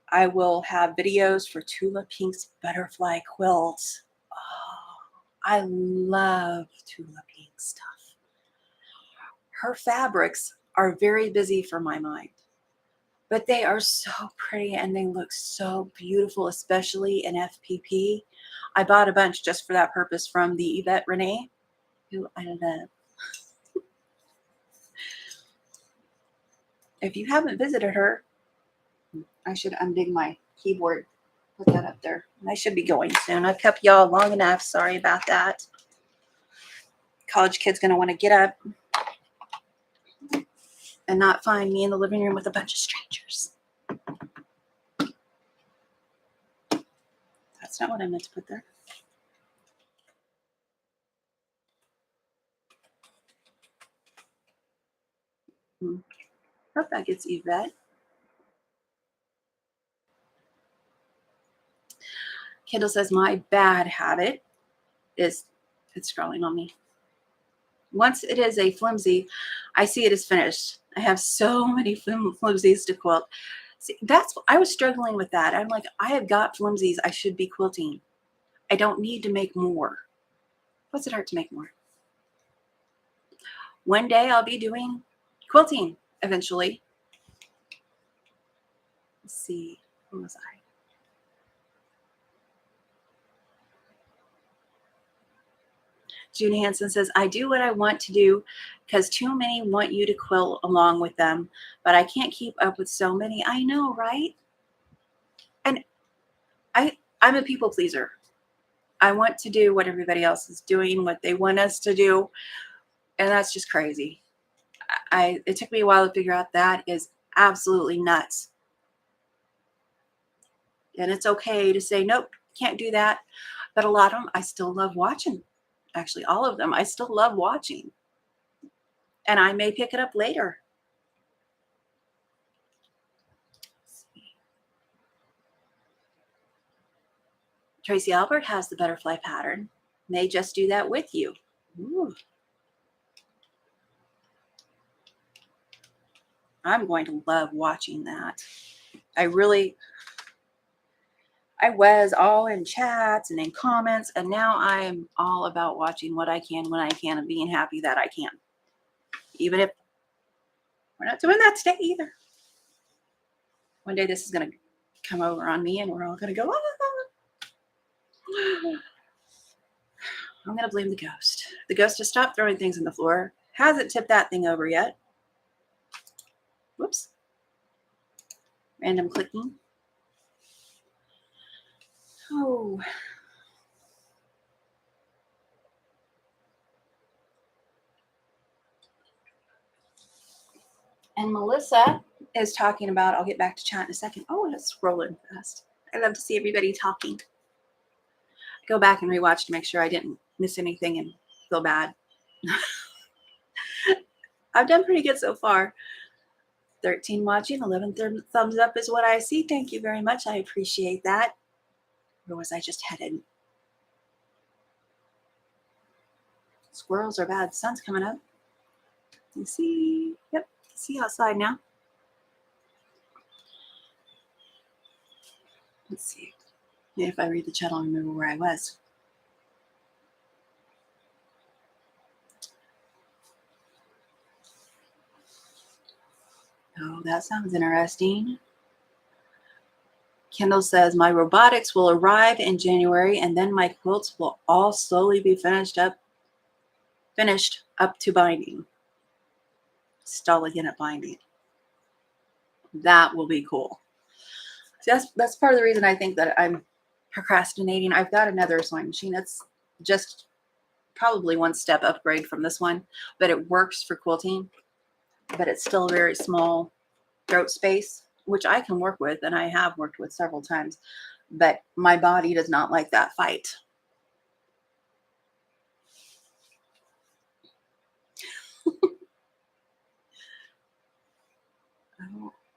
I will have videos for Tula Pink's butterfly quilt. Oh, I love Tula Pink stuff. Her fabrics are very busy for my mind, but they are so pretty and they look so beautiful, especially in FPP. I bought a bunch just for that purpose from the Yvette Renee, who I don't know. If you haven't visited her, I should unding my keyboard, put that up there. I should be going soon. I've kept y'all long enough. Sorry about that. College kid's going to want to get up and not find me in the living room with a bunch of strangers. That's not what I meant to put there. Hope that gets Yvette. Kendall says, my bad habit is, it's scrolling on me. Once it is a flimsy, I see it as finished. I have so many flimsies to quilt. See, I was struggling with that. I'm like, I have got flimsies. I should be quilting. I don't need to make more. What's it hurt to make more? One day I'll be doing quilting eventually. Let's see, where was I? June Hansen says, I do what I want to do because too many want you to quilt along with them, but I can't keep up with so many. I know, right? And I'm a people pleaser. I want to do what everybody else is doing, what they want us to do, and that's just crazy. It took me a while to figure out that is absolutely nuts. And it's okay to say, nope, can't do that. But a lot of them, I still love watching. Actually, all of them, I still love watching. And I may pick it up later. Tracy Albert has the butterfly pattern. May just do that with you. Ooh. I'm going to love watching that. I was all in chats and in comments, and now I'm all about watching what I can when I can and being happy that I can. Even if we're not doing that today either. One day this is going to come over on me and we're all going to go, ah! I'm going to blame the ghost. The ghost has stopped throwing things on the floor. Hasn't tipped that thing over yet. Whoops. Random clicking. Oh. And Melissa is talking about, I'll get back to chat in a second. Oh, it's scrolling fast. I love to see everybody talking. Go back and rewatch to make sure I didn't miss anything and feel bad. I've done pretty good so far. 13 watching, 11 thumbs up is what I see. Thank you very much. I appreciate that. Where was I just headed? Squirrels are bad. Sun's coming up. You see? Yep. See outside now. Let's see. Maybe if I read the chat, I'll remember where I was. Oh, that sounds interesting. Kendall says, my robotics will arrive in January, and then my quilts will all slowly be finished up to binding. Stall again at binding. That will be cool. So that's part of the reason I think that I'm procrastinating. I've got another sewing machine. It's just probably one step upgrade from this one, but it works for quilting, but it's still very small throat space, which I can work with, and I have worked with several times, but my body does not like that fight.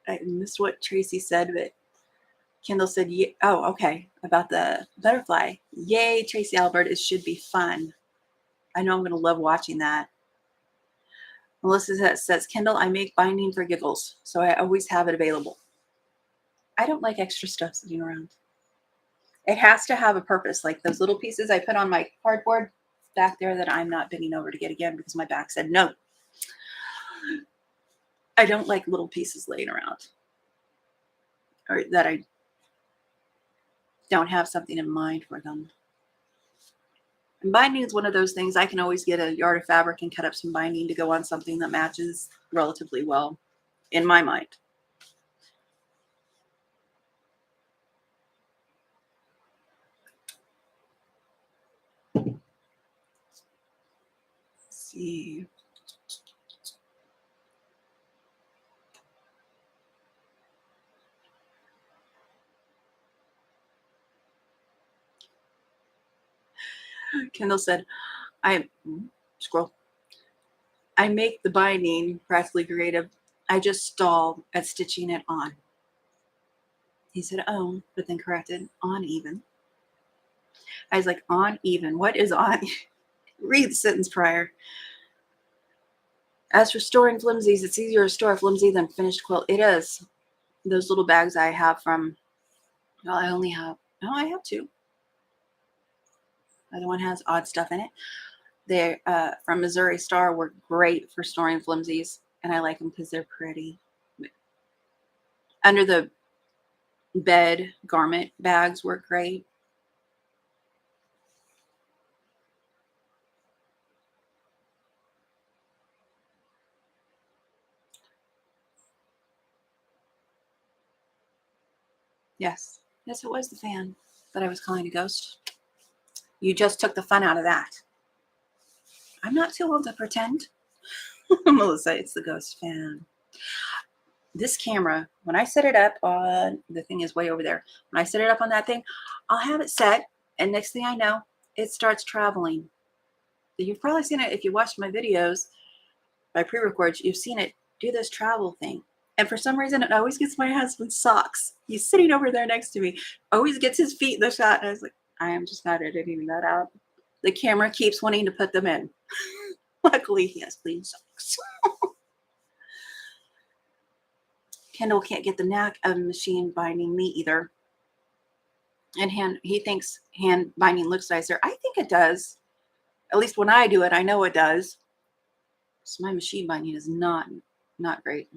I missed what Tracy said, but Kendall said, oh, okay, about the butterfly. Yay, Tracy Albert, it should be fun. I know I'm going to love watching that. Melissa says, Kendall, I make binding for giggles, so I always have it available. I don't like extra stuff sitting around. It has to have a purpose, like those little pieces I put on my cardboard back there that I'm not bending over to get again because my back said no. I don't like little pieces laying around, or that I don't have something in mind for them. And binding is one of those things I can always get a yard of fabric and cut up some binding to go on something that matches relatively well in my mind. Let's see. Kendall said, scroll. I make the binding practically creative. I just stall at stitching it on. He said, oh, but then corrected, on even. I was like, on even. What is on? Read the sentence prior. As for storing flimsies, it's easier to store a flimsy than finished quilt. It is. Those little bags I have from, well, I have two. The other one has odd stuff in it. They're from Missouri Star, work great for storing flimsies, and I like them because they're pretty. Under the bed garment bags work great. Yes, it was the fan that I was calling a ghost. You just took the fun out of that. I'm not too old to pretend. Melissa, it's the ghost fan. This camera, when I set it up on, the thing is way over there. When I set it up on that thing, I'll have it set, and next thing I know, it starts traveling. You've probably seen it if you watched my videos, my pre-records, you've seen it do this travel thing. And for some reason, it always gets my husband's socks. He's sitting over there next to me, always gets his feet in the shot. And I was like, I am just not editing that out. The camera keeps wanting to put them in. Luckily, he has clean socks. Kendall can't get the knack of machine binding, me either. And he thinks hand binding looks nicer. I think it does. At least when I do it, I know it does. So my machine binding is not great.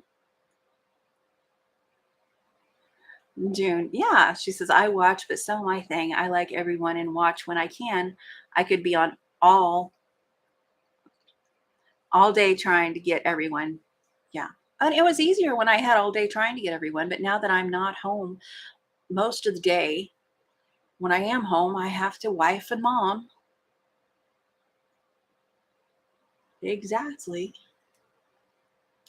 June, yeah, she says, I watch, but so my thing. I like everyone and watch when I can. I could be on all day trying to get everyone. Yeah. And it was easier when I had all day trying to get everyone, but now that I'm not home most of the day, when I am home, I have to wife and mom. Exactly.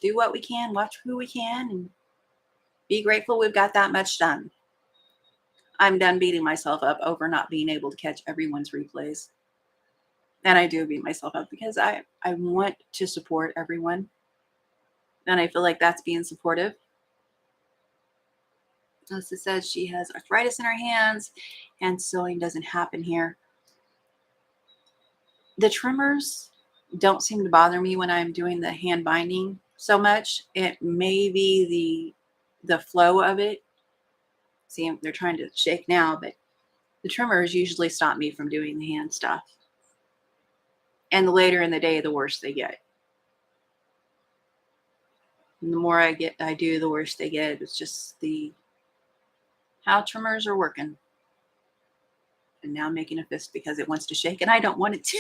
Do what we can, watch who we can, and be grateful we've got that much done. I'm done beating myself up over not being able to catch everyone's replays. And I do beat myself up because I want to support everyone. And I feel like that's being supportive. Melissa says she has arthritis in her hands and sewing doesn't happen here. The trimmers don't seem to bother me when I'm doing the hand binding so much. It may be the flow of it. See, they're trying to shake now, but the trimmers usually stop me from doing the hand stuff. And the later in the day, the worse they get. And the more I do, the worse they get. It's just how trimmers are working. And now I'm making a fist because it wants to shake and I don't want it to.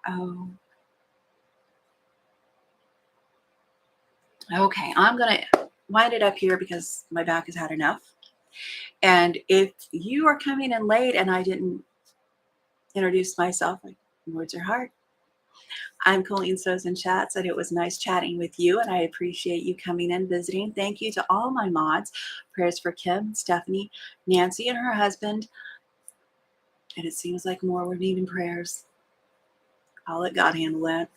Oh. Okay, I'm going to wind it up here because my back has had enough. And if you are coming in late and I didn't introduce myself, words are hard. I'm Colleen Sews and Chats, and it was nice chatting with you, and I appreciate you coming and visiting. Thank you to all my mods. Prayers for Kim, Stephanie, Nancy, and her husband. And it seems like more were needing prayers. I'll let God handle that.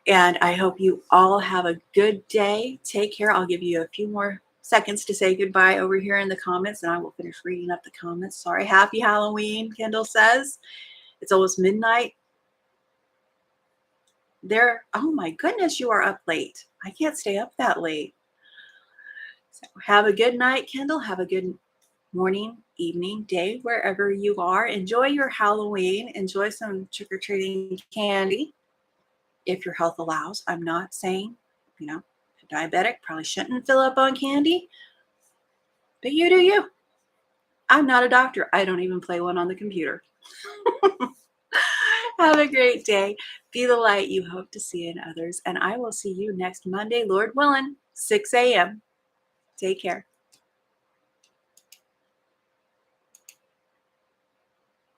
And I hope you all have a good day. Take care. I'll give you a few more seconds to say goodbye over here in the comments, and I will finish reading up the comments. Sorry. Happy Halloween, Kendall says. It's almost midnight. Oh my goodness, you are up late. I can't stay up that late. So have a good night, Kendall. Have a good morning, evening, day, wherever you are. Enjoy your Halloween. Enjoy some trick-or-treating candy if your health allows. I'm not saying, if you're diabetic, probably shouldn't fill up on candy, but you do you. I'm not a doctor. I don't even play one on the computer. Have a great day. Be the light you hope to see in others. And I will see you next Monday, Lord willing, 6 a.m. Take care.